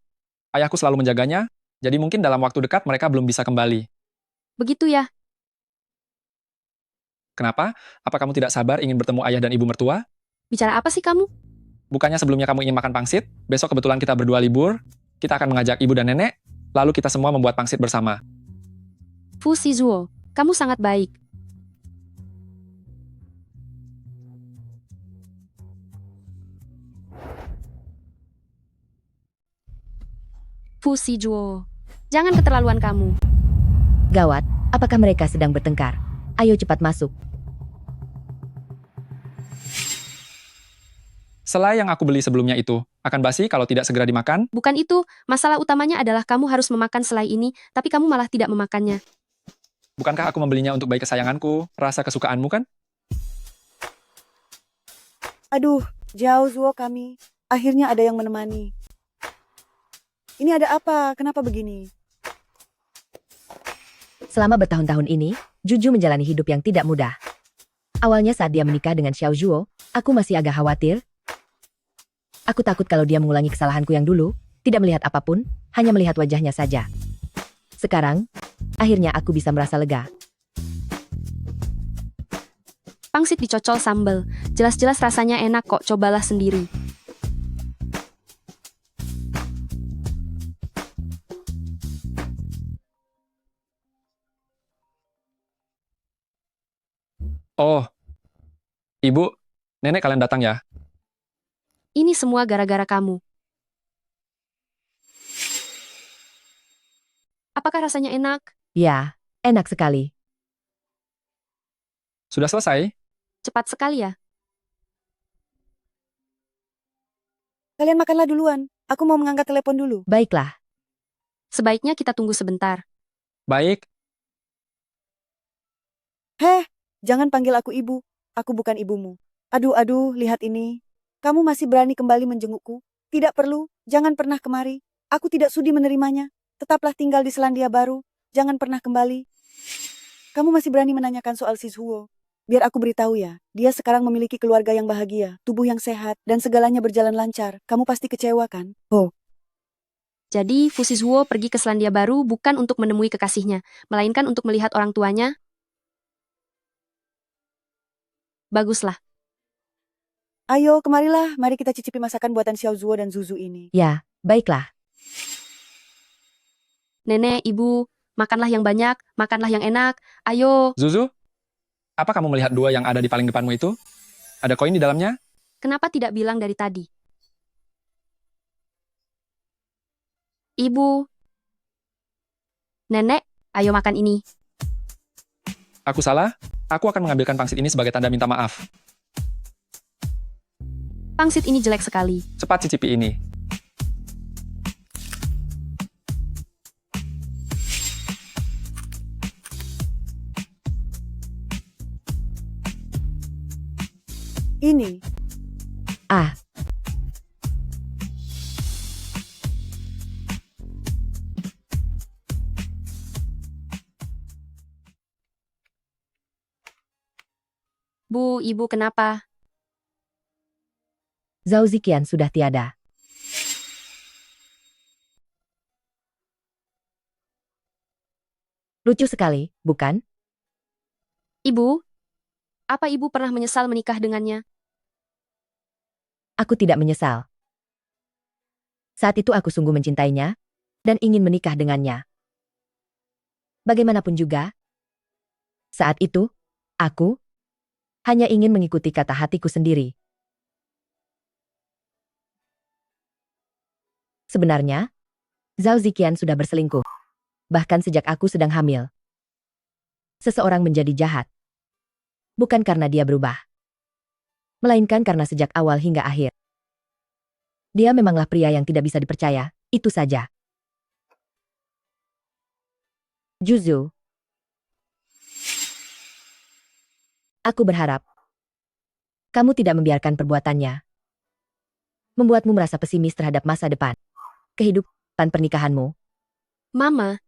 Ayahku selalu menjaganya, jadi mungkin dalam waktu dekat mereka belum bisa kembali. Begitu ya? Kenapa? Apa kamu tidak sabar ingin bertemu ayah dan ibu mertua? Bicara apa sih kamu? Bukannya sebelumnya kamu ingin makan pangsit? Besok kebetulan kita berdua libur, kita akan mengajak ibu dan nenek, lalu kita semua membuat pangsit bersama. Fu Shizuo, kamu sangat baik. Fu Shizuo, jangan keterlaluan kamu. Gawat, apakah mereka sedang bertengkar? Ayo cepat masuk. Selai yang aku beli sebelumnya itu, akan basi kalau tidak segera dimakan? Bukan itu, masalah utamanya adalah kamu harus memakan selai ini, tapi kamu malah tidak memakannya. Bukankah aku membelinya untuk bayi kesayanganku, rasa kesukaanmu kan? Aduh, jauh Zuo kami. Akhirnya ada yang menemani. Ini ada apa? Kenapa begini? Selama bertahun-tahun ini, Juju menjalani hidup yang tidak mudah. Awalnya saat dia menikah dengan Xiao Zhuo, aku masih agak khawatir. Aku takut kalau dia mengulangi kesalahanku yang dulu, tidak melihat apapun, hanya melihat wajahnya saja. Sekarang, akhirnya aku bisa merasa lega. Pangsit dicocol sambal, jelas-jelas rasanya enak kok, cobalah sendiri. Oh, ibu, nenek kalian datang ya? Ini semua gara-gara kamu. Apakah rasanya enak? Ya, enak sekali. Sudah selesai? Cepat sekali ya. Kalian makanlah duluan. Aku mau mengangkat telepon dulu. Baiklah. Sebaiknya kita tunggu sebentar. Baik. Heh, jangan panggil aku ibu. Aku bukan ibumu. Aduh, lihat ini. Kamu masih berani kembali menjengukku? Tidak perlu, jangan pernah kemari. Aku tidak sudi menerimanya. Tetaplah tinggal di Selandia Baru. Jangan pernah kembali. Kamu masih berani menanyakan soal Shizuo. Biar aku beritahu ya, dia sekarang memiliki keluarga yang bahagia, tubuh yang sehat, dan segalanya berjalan lancar. Kamu pasti kecewa kan? Oh. Jadi, Fu Shizuo pergi ke Selandia Baru bukan untuk menemui kekasihnya, melainkan untuk melihat orang tuanya. Baguslah. Ayo, kemarilah. Mari kita cicipi masakan buatan Xiao Zhuo dan Zuzu ini. Ya, baiklah. Nenek, ibu, makanlah yang banyak, makanlah yang enak. Ayo. Zuzu, apa kamu melihat dua yang ada di paling depanmu itu? Ada koin di dalamnya? Kenapa tidak bilang dari tadi? Ibu. Nenek, ayo makan ini. Aku salah? Aku akan mengambilkan pangsit ini sebagai tanda minta maaf. Pangsit ini jelek sekali. Cepat cicipi ini. Ini. Ah. Bu, ibu kenapa? Zhao Ziqian sudah tiada. Lucu sekali, bukan? Ibu, apa ibu pernah menyesal menikah dengannya? Aku tidak menyesal. Saat itu aku sungguh mencintainya dan ingin menikah dengannya. Bagaimanapun juga, saat itu, aku hanya ingin mengikuti kata hatiku sendiri. Sebenarnya, Zhao Ziqian sudah berselingkuh. Bahkan sejak aku sedang hamil. Seseorang menjadi jahat. Bukan karena dia berubah. Melainkan karena sejak awal hingga akhir. Dia memanglah pria yang tidak bisa dipercaya, itu saja. Juzu. Aku berharap kamu tidak membiarkan perbuatannya membuatmu merasa pesimis terhadap masa depan. Kehidupan pernikahanmu. Mama,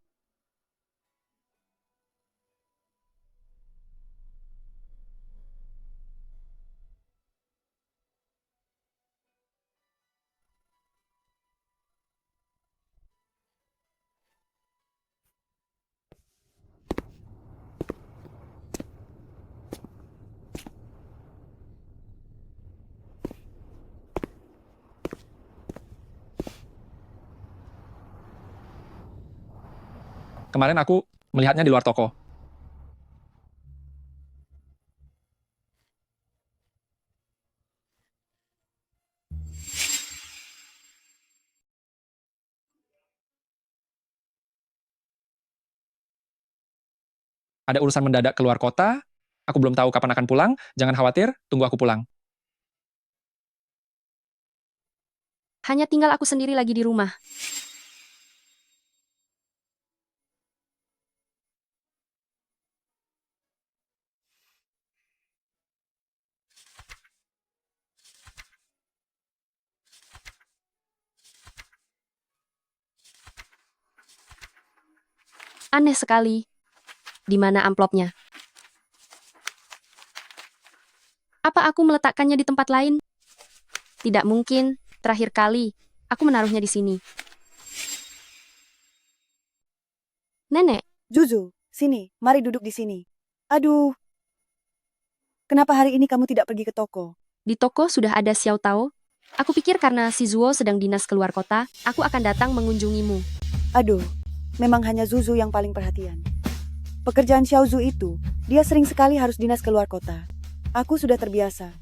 Kemarin aku melihatnya di luar toko. Ada urusan mendadak keluar kota, aku belum tahu kapan akan pulang, jangan khawatir, tunggu aku pulang. hanya tinggal aku sendiri lagi di rumah. Aneh sekali. Di mana amplopnya? Apa aku meletakkannya di tempat lain? Tidak mungkin. Terakhir kali, aku menaruhnya di sini. Nenek, Juzu, sini, mari duduk di sini. Aduh. Kenapa hari ini kamu tidak pergi ke toko? di toko sudah ada Xiao Tao. Aku pikir karena si Zuo sedang dinas keluar kota, aku akan datang mengunjungimu. Aduh, memang hanya Zuzu yang paling perhatian. Pekerjaan Xiao Zu itu, dia sering sekali harus dinas keluar kota. Aku sudah terbiasa.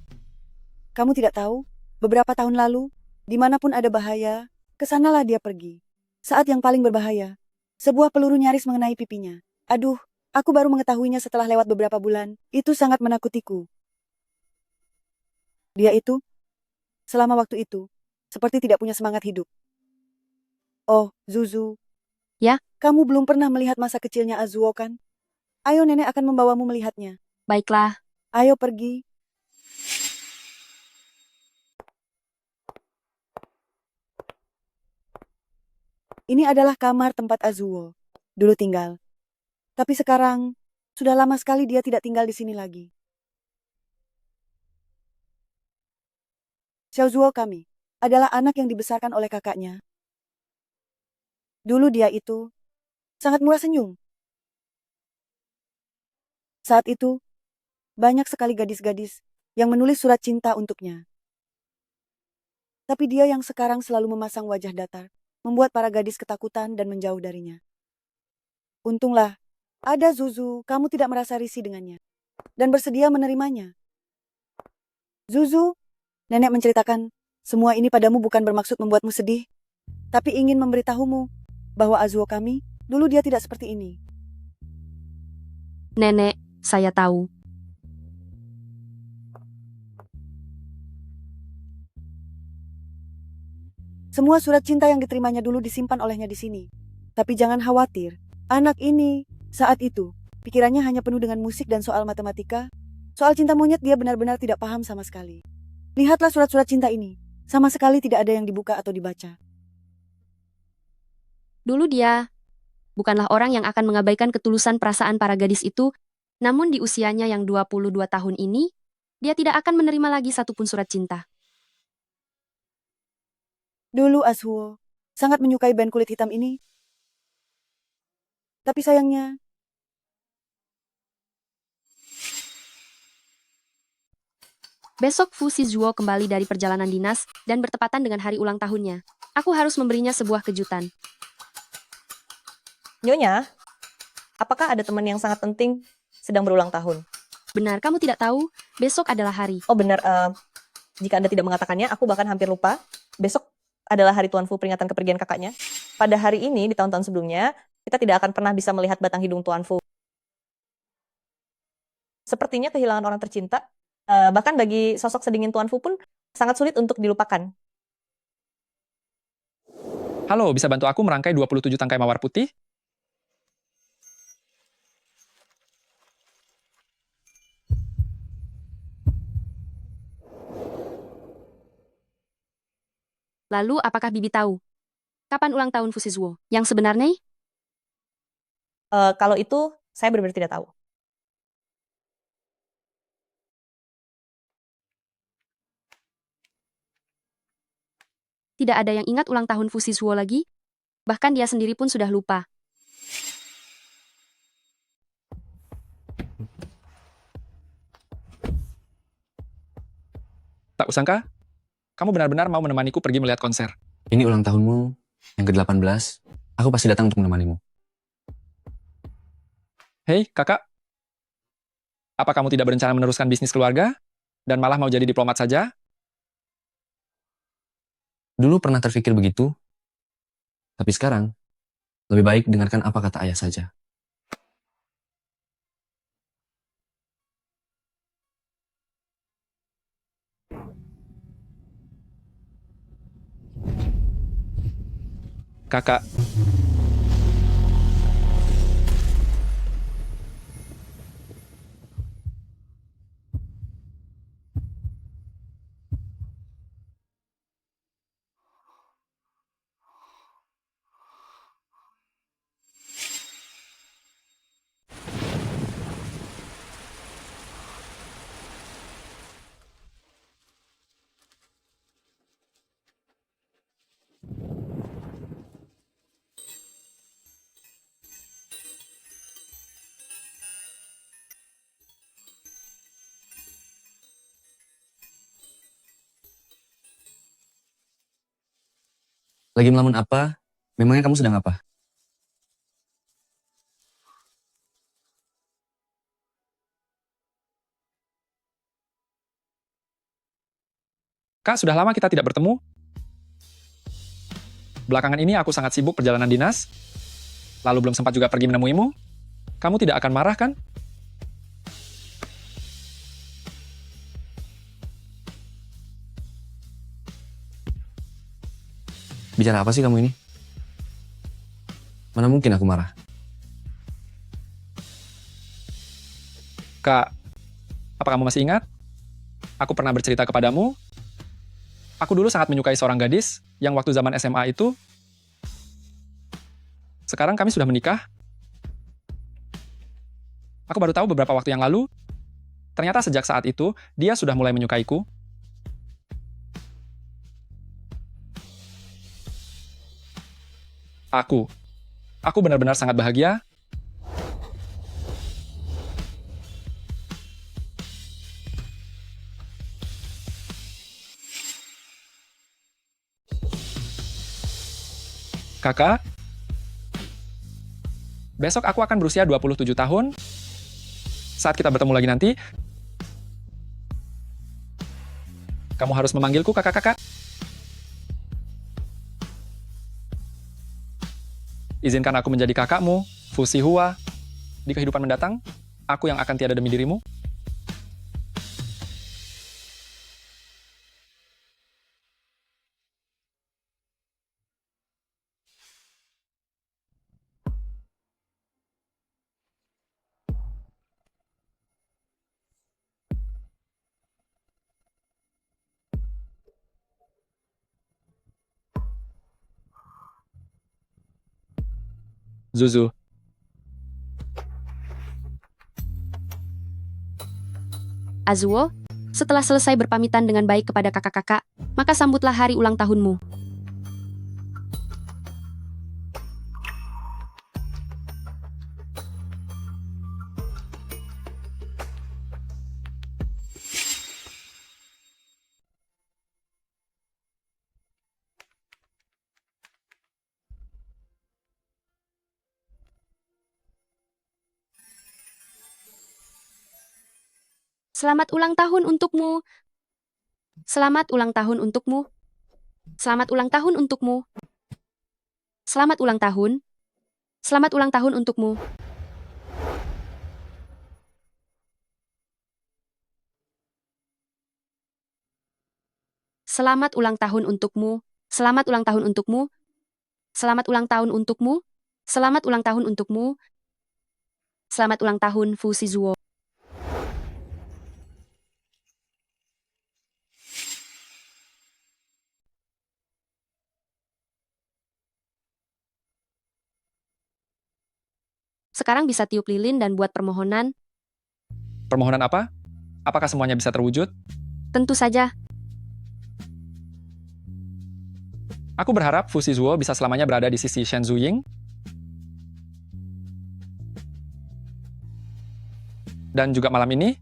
Kamu tidak tahu, beberapa tahun lalu, dimanapun ada bahaya, kesanalah dia pergi. Saat yang paling berbahaya, sebuah peluru nyaris mengenai pipinya. Aduh, aku baru mengetahuinya setelah lewat beberapa bulan. Itu sangat menakutiku. Dia itu, selama waktu itu, seperti tidak punya semangat hidup. Oh, Zuzu. Ya? Kamu belum pernah melihat masa kecilnya Azuo kan? Ayo nenek akan membawamu melihatnya. Baiklah. Ayo pergi. Ini adalah kamar tempat Azuo dulu tinggal. Tapi sekarang, sudah lama sekali dia tidak tinggal di sini lagi. Xiaozuo kami adalah anak yang dibesarkan oleh kakaknya. Dulu dia itu sangat murah senyum. Saat itu, banyak sekali gadis-gadis yang menulis surat cinta untuknya. Tapi dia yang sekarang selalu memasang wajah datar, membuat para gadis ketakutan dan menjauh darinya. Untunglah, ada Zuzu, kamu tidak merasa risih dengannya, dan bersedia menerimanya. Zuzu, nenek menceritakan, semua ini padamu bukan bermaksud membuatmu sedih, tapi ingin memberitahumu bahwa Azuo kami, dulu dia tidak seperti ini. Nenek, saya tahu. Semua surat cinta yang diterimanya dulu disimpan olehnya di sini. Tapi jangan khawatir, anak ini, saat itu, pikirannya hanya penuh dengan musik dan soal matematika. Soal cinta monyet dia benar-benar tidak paham sama sekali. Lihatlah surat-surat cinta ini, sama sekali tidak ada yang dibuka atau dibaca. Dulu dia bukanlah orang yang akan mengabaikan ketulusan perasaan para gadis itu, namun di usianya yang 22 tahun ini, dia tidak akan menerima lagi satupun surat cinta. Dulu Azuo sangat menyukai band kulit hitam ini. Tapi sayangnya, Besok Fu Shizuo kembali dari perjalanan dinas dan bertepatan dengan hari ulang tahunnya. Aku harus memberinya sebuah kejutan. Nyonya, apakah ada teman yang sangat penting sedang berulang tahun? Benar, kamu tidak tahu, besok adalah hari. Oh benar, jika Anda tidak mengatakannya, aku bahkan hampir lupa. Besok adalah hari Tuan Fu peringatan kepergian kakaknya. Pada hari ini, di tahun-tahun sebelumnya, kita tidak akan pernah bisa melihat batang hidung Tuan Fu. Sepertinya kehilangan orang tercinta, bahkan bagi sosok sedingin Tuan Fu pun sangat sulit untuk dilupakan. Halo, bisa bantu aku merangkai 27 tangkai mawar putih? Lalu, apakah Bibi tahu? Kapan ulang tahun Fu Shizuo? Yang sebenarnya? Kalau itu, saya benar-benar tidak tahu. Tidak ada yang ingat ulang tahun Fu Shizuo lagi? Bahkan dia sendiri pun sudah lupa. Tak usangka, kamu benar-benar mau menemaniku pergi melihat konser. Ini ulang tahunmu yang ke-18. Aku pasti datang untuk menemanimu. Hei, kakak. Apa kamu tidak berencana meneruskan bisnis keluarga? Dan malah mau jadi diplomat saja? Dulu pernah terpikir begitu, tapi sekarang lebih baik dengarkan apa kata ayah saja. Kakak, Lagi melamun apa? Memangnya kamu sedang apa? Kak, sudah lama kita tidak bertemu. Belakangan ini aku sangat sibuk perjalanan dinas, lalu belum sempat juga pergi menemuimu. Kamu tidak akan marah, kan? Bicara apa sih kamu ini? Mana mungkin aku marah? Kak, apa kamu masih ingat? Aku pernah bercerita kepadamu. Aku dulu sangat menyukai seorang gadis yang waktu zaman SMA itu. Sekarang kami sudah menikah. Aku baru tahu beberapa waktu yang lalu, ternyata sejak saat itu, dia sudah mulai menyukaiku. Aku benar-benar sangat bahagia. Kakak, besok aku akan berusia 27 tahun. Saat kita bertemu lagi nanti, kamu harus memanggilku kakak-kakak. Izinkan aku menjadi kakakmu, Fu Shihua. Di kehidupan mendatang, aku yang akan tiada demi dirimu. Zuzu. Azuo, setelah selesai berpamitan dengan baik kepada kakak-kakak, maka sambutlah hari ulang tahunmu. Selamat ulang tahun untukmu. Selamat ulang tahun untukmu. Selamat ulang tahun untukmu. Selamat ulang tahun. Selamat ulang tahun untukmu. Selamat ulang tahun untukmu. Selamat ulang tahun untukmu. Selamat ulang tahun untukmu. Selamat ulang tahun untukmu. Selamat ulang tahun Fu Shizuo. Sekarang bisa tiup lilin dan buat permohonan. Permohonan apa? Apakah semuanya bisa terwujud? Tentu saja. Aku berharap Fu Shizuo bisa selamanya berada di sisi Shen Zuying. Dan juga malam ini,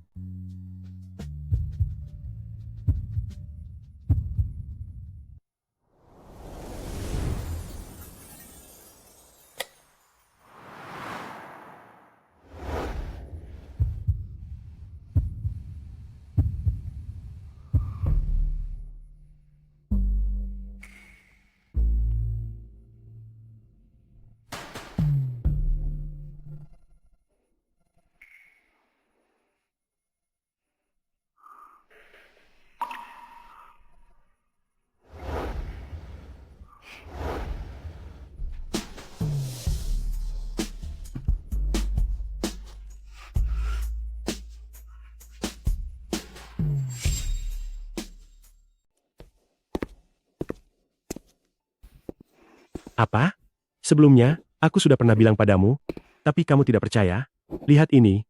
Apa? Sebelumnya, aku sudah pernah bilang padamu, tapi kamu tidak percaya. Lihat ini.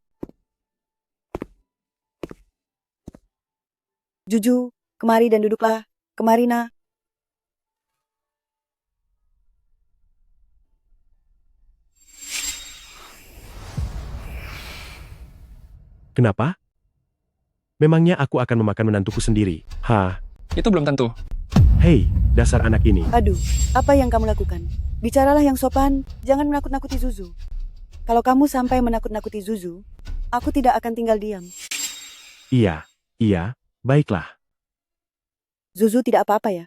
Juju, kemari dan duduklah. Kemari, nak. Kenapa? Memangnya aku akan memakan menantuku sendiri? Hah? itu belum tentu. Hei, dasar anak ini. Aduh, apa yang kamu lakukan? Bicaralah yang sopan, jangan menakut-nakuti Zuzu. Kalau kamu sampai menakut-nakuti Zuzu, aku tidak akan tinggal diam. Iya, baiklah. Zuzu tidak apa-apa ya?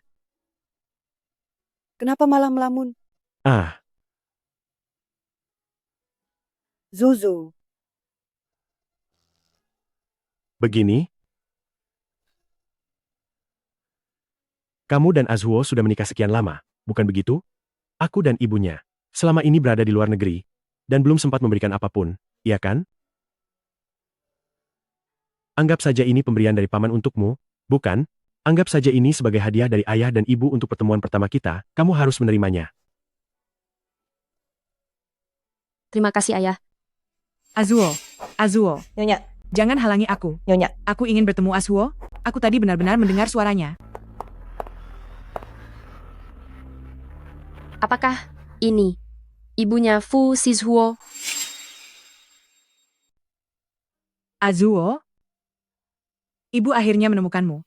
Kenapa malah melamun? Ah, Zuzu, begini? Kamu dan Azuo sudah menikah sekian lama, bukan begitu? Aku dan ibunya selama ini berada di luar negeri dan belum sempat memberikan apapun, iya kan? Anggap saja ini pemberian dari paman untukmu, bukan? Anggap saja ini sebagai hadiah dari ayah dan ibu untuk pertemuan pertama kita, kamu harus menerimanya. Terima kasih, Ayah. Azuo, Nyonya, jangan halangi aku. Nyonya. Aku ingin bertemu Azuo. Aku tadi benar-benar mendengar suaranya. Apakah ini ibunya Fu Shizuo? Azuo? Ibu akhirnya menemukanmu.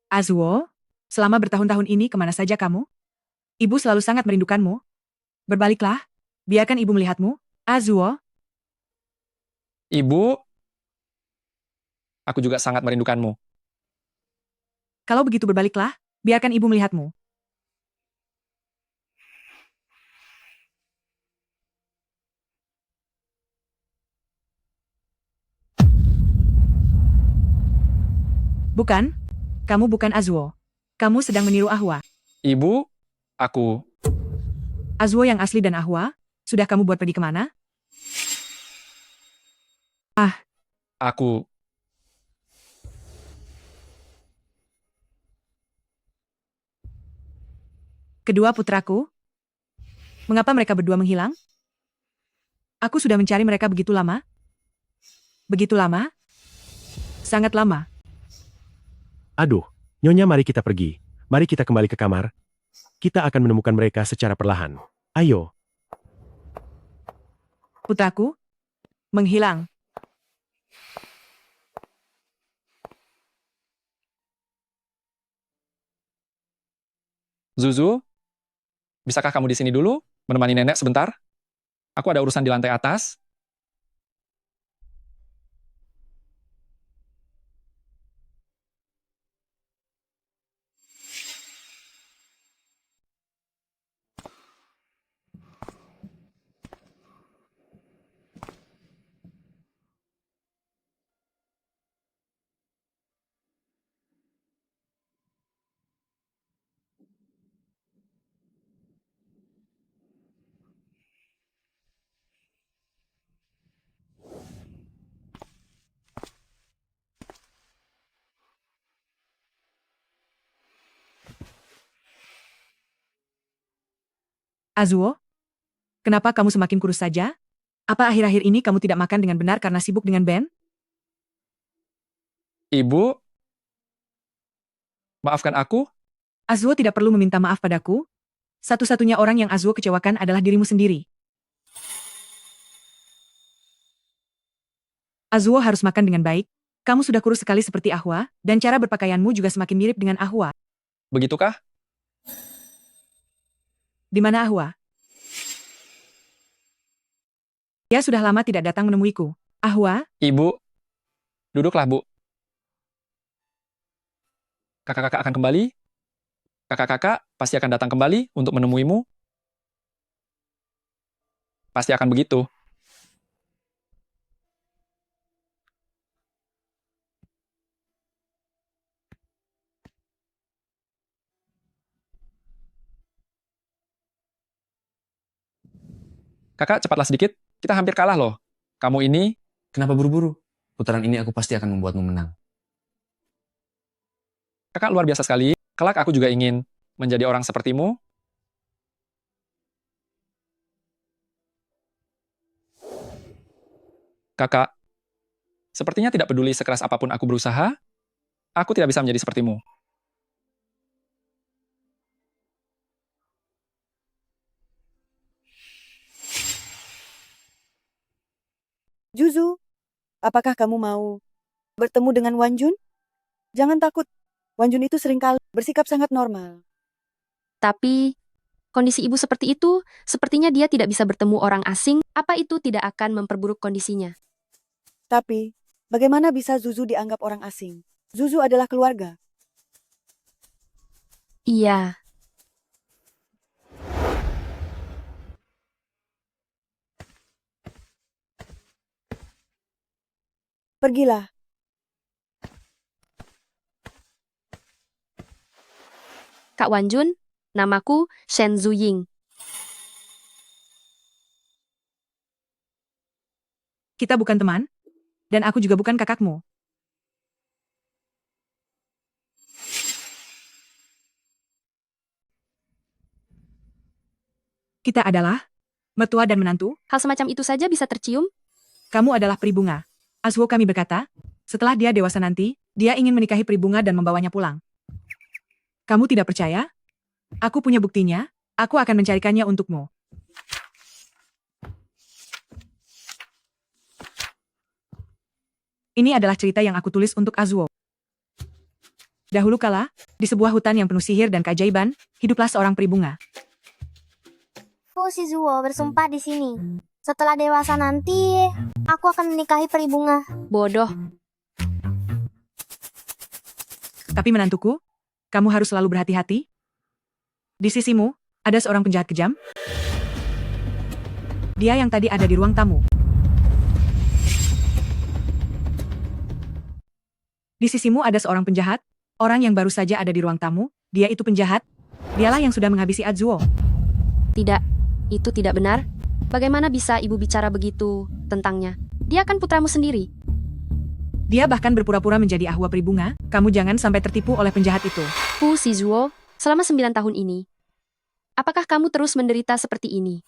Azuo, selama bertahun-tahun ini kemana saja kamu? Ibu selalu sangat merindukanmu. Berbaliklah, biarkan ibu melihatmu. Azuo, Ibu, aku juga sangat merindukanmu. kalau begitu berbaliklah, biarkan ibu melihatmu. Bukan, kamu bukan Azuo. Kamu sedang meniru Ahwa. Ibu, aku... Azuo yang asli dan Ahwa, sudah kamu buat pergi kemana? Ah, Aku... kedua putraku. Mengapa mereka berdua menghilang? Aku sudah mencari mereka begitu lama. Begitu lama? Sangat lama. Aduh, Nyonya, mari kita pergi. Mari kita kembali ke kamar. Kita akan menemukan mereka secara perlahan. Ayo. Putraku, menghilang. Zuzu, bisakah kamu di sini dulu, menemani nenek sebentar? Aku ada urusan di lantai atas. Azuo, kenapa kamu semakin kurus saja? Apa akhir-akhir ini kamu tidak makan dengan benar karena sibuk dengan Ben? Ibu, maafkan aku. Azuo tidak perlu meminta maaf padaku. Satu-satunya orang yang Azuo kecewakan adalah dirimu sendiri. Azuo harus makan dengan baik. Kamu sudah kurus sekali seperti Ahwa, dan cara berpakaianmu juga semakin mirip dengan Ahwa. Begitukah? Di mana Ahwa? Dia sudah lama tidak datang menemuiku. Ahwa? Ibu, duduklah, Bu. Kakak-kakak akan kembali. Kakak-kakak pasti akan datang kembali untuk menemuimu. Pasti akan begitu. Kakak, cepatlah sedikit. Kita hampir kalah loh. Kamu ini... Kenapa buru-buru? Putaran ini aku pasti akan membuatmu menang. Kakak luar biasa sekali. Kelak aku juga ingin menjadi orang sepertimu. Kakak, sepertinya tidak peduli sekeras apapun aku berusaha, aku tidak bisa menjadi sepertimu. Juzu, apakah kamu mau bertemu dengan Wanjun? Jangan takut, Wanjun itu seringkali bersikap sangat normal. Tapi, kondisi ibu seperti itu, sepertinya dia tidak bisa bertemu orang asing, apa itu tidak akan memperburuk kondisinya? Tapi, bagaimana bisa Zuzu dianggap orang asing? Zuzu adalah keluarga. Iya. Pergilah. Kak Wanjun, namaku Shen Zuying. Kita bukan teman, dan aku juga bukan kakakmu. Kita adalah mertua dan menantu. Hal semacam itu saja bisa tercium? Kamu adalah peri bunga. Azuo kami berkata, setelah dia dewasa nanti, dia ingin menikahi peri bunga dan membawanya pulang. Kamu tidak percaya? Aku punya buktinya, aku akan mencarikannya untukmu. Ini adalah cerita yang aku tulis untuk Azuo. Dahulu kala, di sebuah hutan yang penuh sihir dan keajaiban, hiduplah seorang peri bunga. Fu Shizuo bersumpah di sini. Setelah dewasa nanti, aku akan menikahi peri bunga. Bodoh. Tapi menantuku, kamu harus selalu berhati-hati. Di sisimu, ada seorang penjahat kejam. Dia yang tadi ada di ruang tamu. Di sisimu ada seorang penjahat, orang yang baru saja ada di ruang tamu. Dia itu penjahat. Dialah yang sudah menghabisi Azuo. Tidak, itu tidak benar. Bagaimana bisa ibu bicara begitu tentangnya? Dia kan putramu sendiri. Dia bahkan berpura-pura menjadi Ahwa peri bunga. Kamu jangan sampai tertipu oleh penjahat itu. Fu Shizuo, selama 9 tahun ini, apakah kamu terus menderita seperti ini?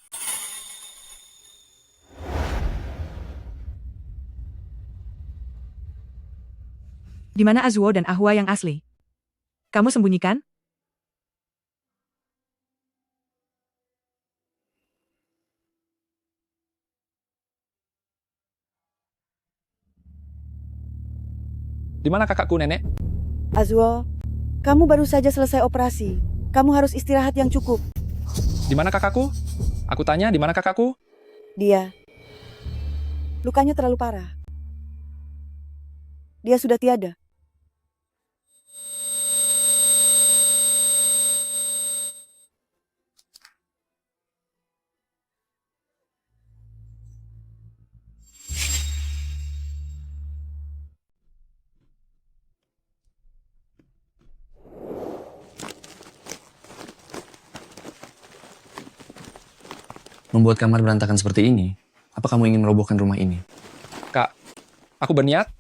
Di mana Azuo dan Ahwa yang asli? Kamu sembunyikan? Di mana kakakku, Nenek? Azuo, kamu baru saja selesai operasi. Kamu harus istirahat yang cukup. Di mana kakakku? Aku tanya, di mana kakakku? Dia. Lukanya terlalu parah. Dia sudah tiada. Membuat kamar berantakan seperti ini, apa kamu ingin merobohkan rumah ini? Kak, aku berniat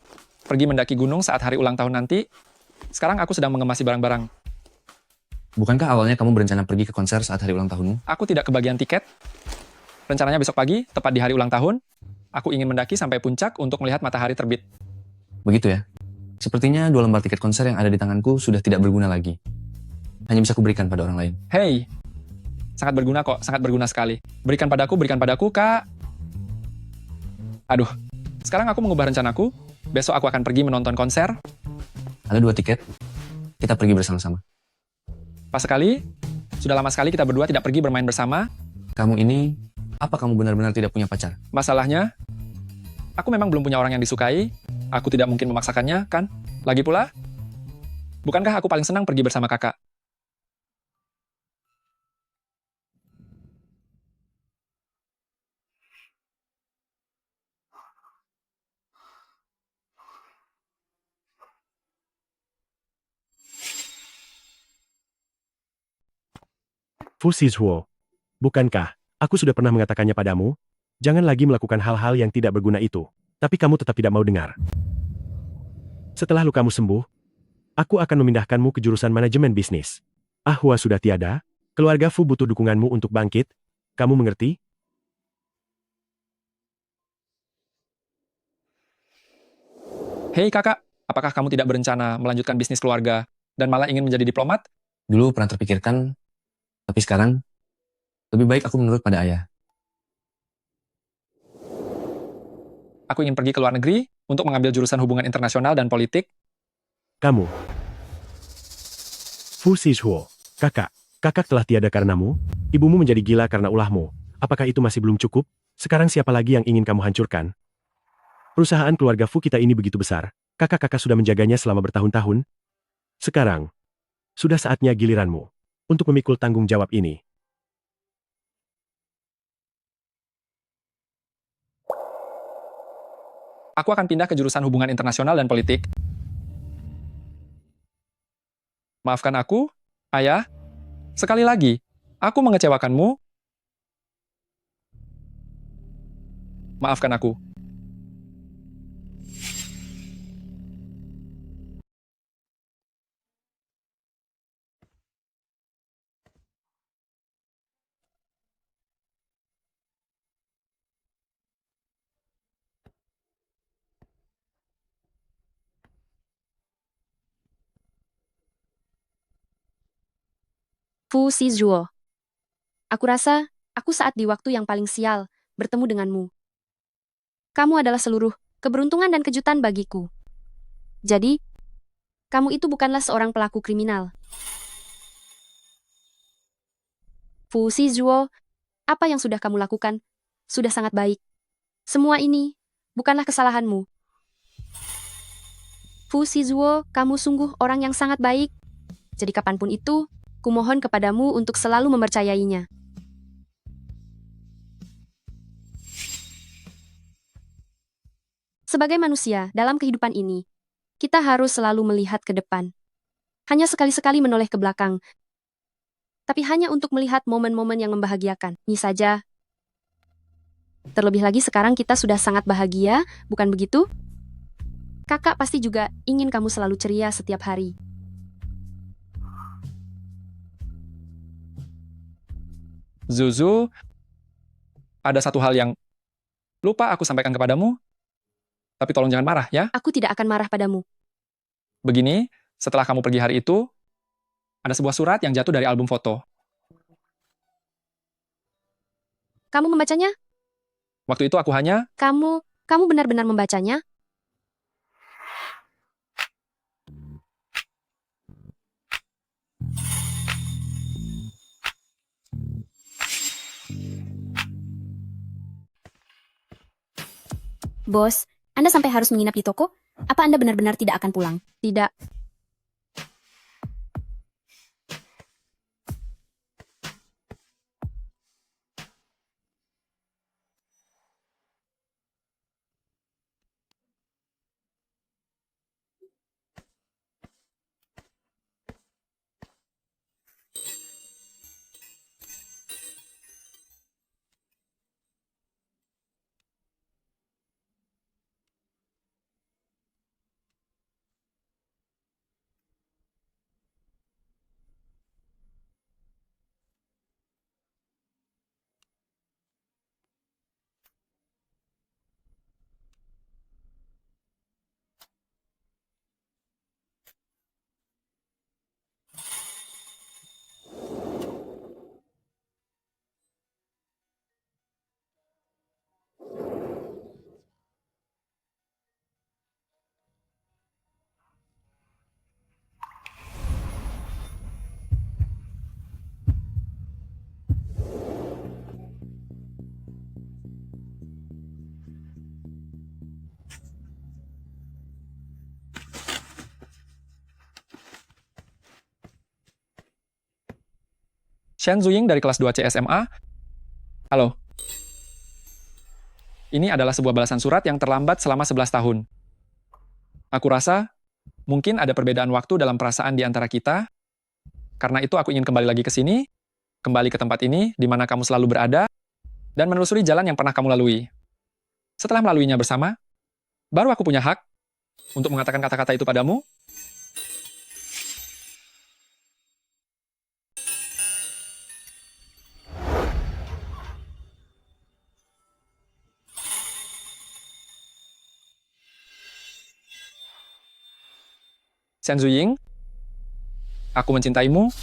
pergi mendaki gunung saat hari ulang tahun nanti. Sekarang aku sedang mengemasi barang-barang. Bukankah awalnya kamu berencana pergi ke konser saat hari ulang tahunmu? Aku tidak kebagian tiket. Rencananya besok pagi, tepat di hari ulang tahun, aku ingin mendaki sampai puncak untuk melihat matahari terbit. Begitu ya? Sepertinya 2 lembar tiket konser yang ada di tanganku sudah tidak berguna lagi. Hanya bisa kuberikan pada orang lain. Hei, sangat berguna kok, sangat berguna sekali. Berikan padaku, Kak. Aduh, sekarang aku mengubah rencanaku. Besok aku akan pergi menonton konser. Ada 2 tiket, kita pergi bersama-sama. Pas sekali, sudah lama sekali kita berdua tidak pergi bermain bersama. Kamu ini, apa kamu benar-benar tidak punya pacar? Masalahnya, aku memang belum punya orang yang disukai. Aku tidak mungkin memaksakannya, kan? Lagi pula, bukankah aku paling senang pergi bersama kakak? Fu Sizhuo, bukankah aku sudah pernah mengatakannya padamu? Jangan lagi melakukan hal-hal yang tidak berguna itu. Tapi kamu tetap tidak mau dengar. Setelah lukamu sembuh, aku akan memindahkanmu ke jurusan manajemen bisnis. Ahwa sudah tiada, keluarga Fu butuh dukunganmu untuk bangkit. Kamu mengerti? Hei kakak, apakah kamu tidak berencana melanjutkan bisnis keluarga dan malah ingin menjadi diplomat? Dulu pernah terpikirkan, tapi sekarang lebih baik aku menurut pada ayah. Aku ingin pergi ke luar negeri untuk mengambil jurusan hubungan internasional dan politik. Kamu. Fu Sizhuo, kakak telah tiada karenamu, ibumu menjadi gila karena ulahmu. Apakah itu masih belum cukup? Sekarang siapa lagi yang ingin kamu hancurkan? Perusahaan keluarga Fu kita ini begitu besar, kakak sudah menjaganya selama bertahun-tahun. Sekarang, sudah saatnya giliranmu untuk memikul tanggung jawab ini. Aku akan pindah ke jurusan hubungan internasional dan politik. Maafkan aku, ayah. Sekali lagi, aku mengecewakanmu. Maafkan aku. Fu Sizhuo. Aku rasa, aku saat di waktu yang paling sial, bertemu denganmu. Kamu adalah seluruh keberuntungan dan kejutan bagiku. Jadi, kamu itu bukanlah seorang pelaku kriminal. Fu Sizhuo, apa yang sudah kamu lakukan, sudah sangat baik. Semua ini, bukanlah kesalahanmu. Fu Sizhuo, kamu sungguh orang yang sangat baik. Jadi kapanpun itu, kumohon kepadamu untuk selalu mempercayainya. Sebagai manusia, dalam kehidupan ini, kita harus selalu melihat ke depan. Hanya sekali-sekali menoleh ke belakang, tapi hanya untuk melihat momen-momen yang membahagiakan. Ini saja. Terlebih lagi sekarang kita sudah sangat bahagia, bukan begitu? Kakak pasti juga ingin kamu selalu ceria setiap hari. Zuzu, ada satu hal yang lupa aku sampaikan kepadamu, tapi tolong jangan marah ya. Aku tidak akan marah padamu. Begini, setelah kamu pergi hari itu, ada sebuah surat yang jatuh dari album foto. Kamu membacanya? Waktu itu aku hanya... Kamu benar-benar membacanya? Bos, Anda sampai harus menginap di toko? Apa Anda benar-benar tidak akan pulang? Tidak. Shen Zuying dari kelas 2 CSMA. Halo. Ini adalah sebuah balasan surat yang terlambat selama 11 tahun. Aku rasa mungkin ada perbedaan waktu dalam perasaan di antara kita. Karena itu aku ingin kembali lagi ke sini, kembali ke tempat ini di mana kamu selalu berada, dan menelusuri jalan yang pernah kamu lalui. Setelah melaluinya bersama, baru aku punya hak untuk mengatakan kata-kata itu padamu. Shen Zuying, aku mencintaimu,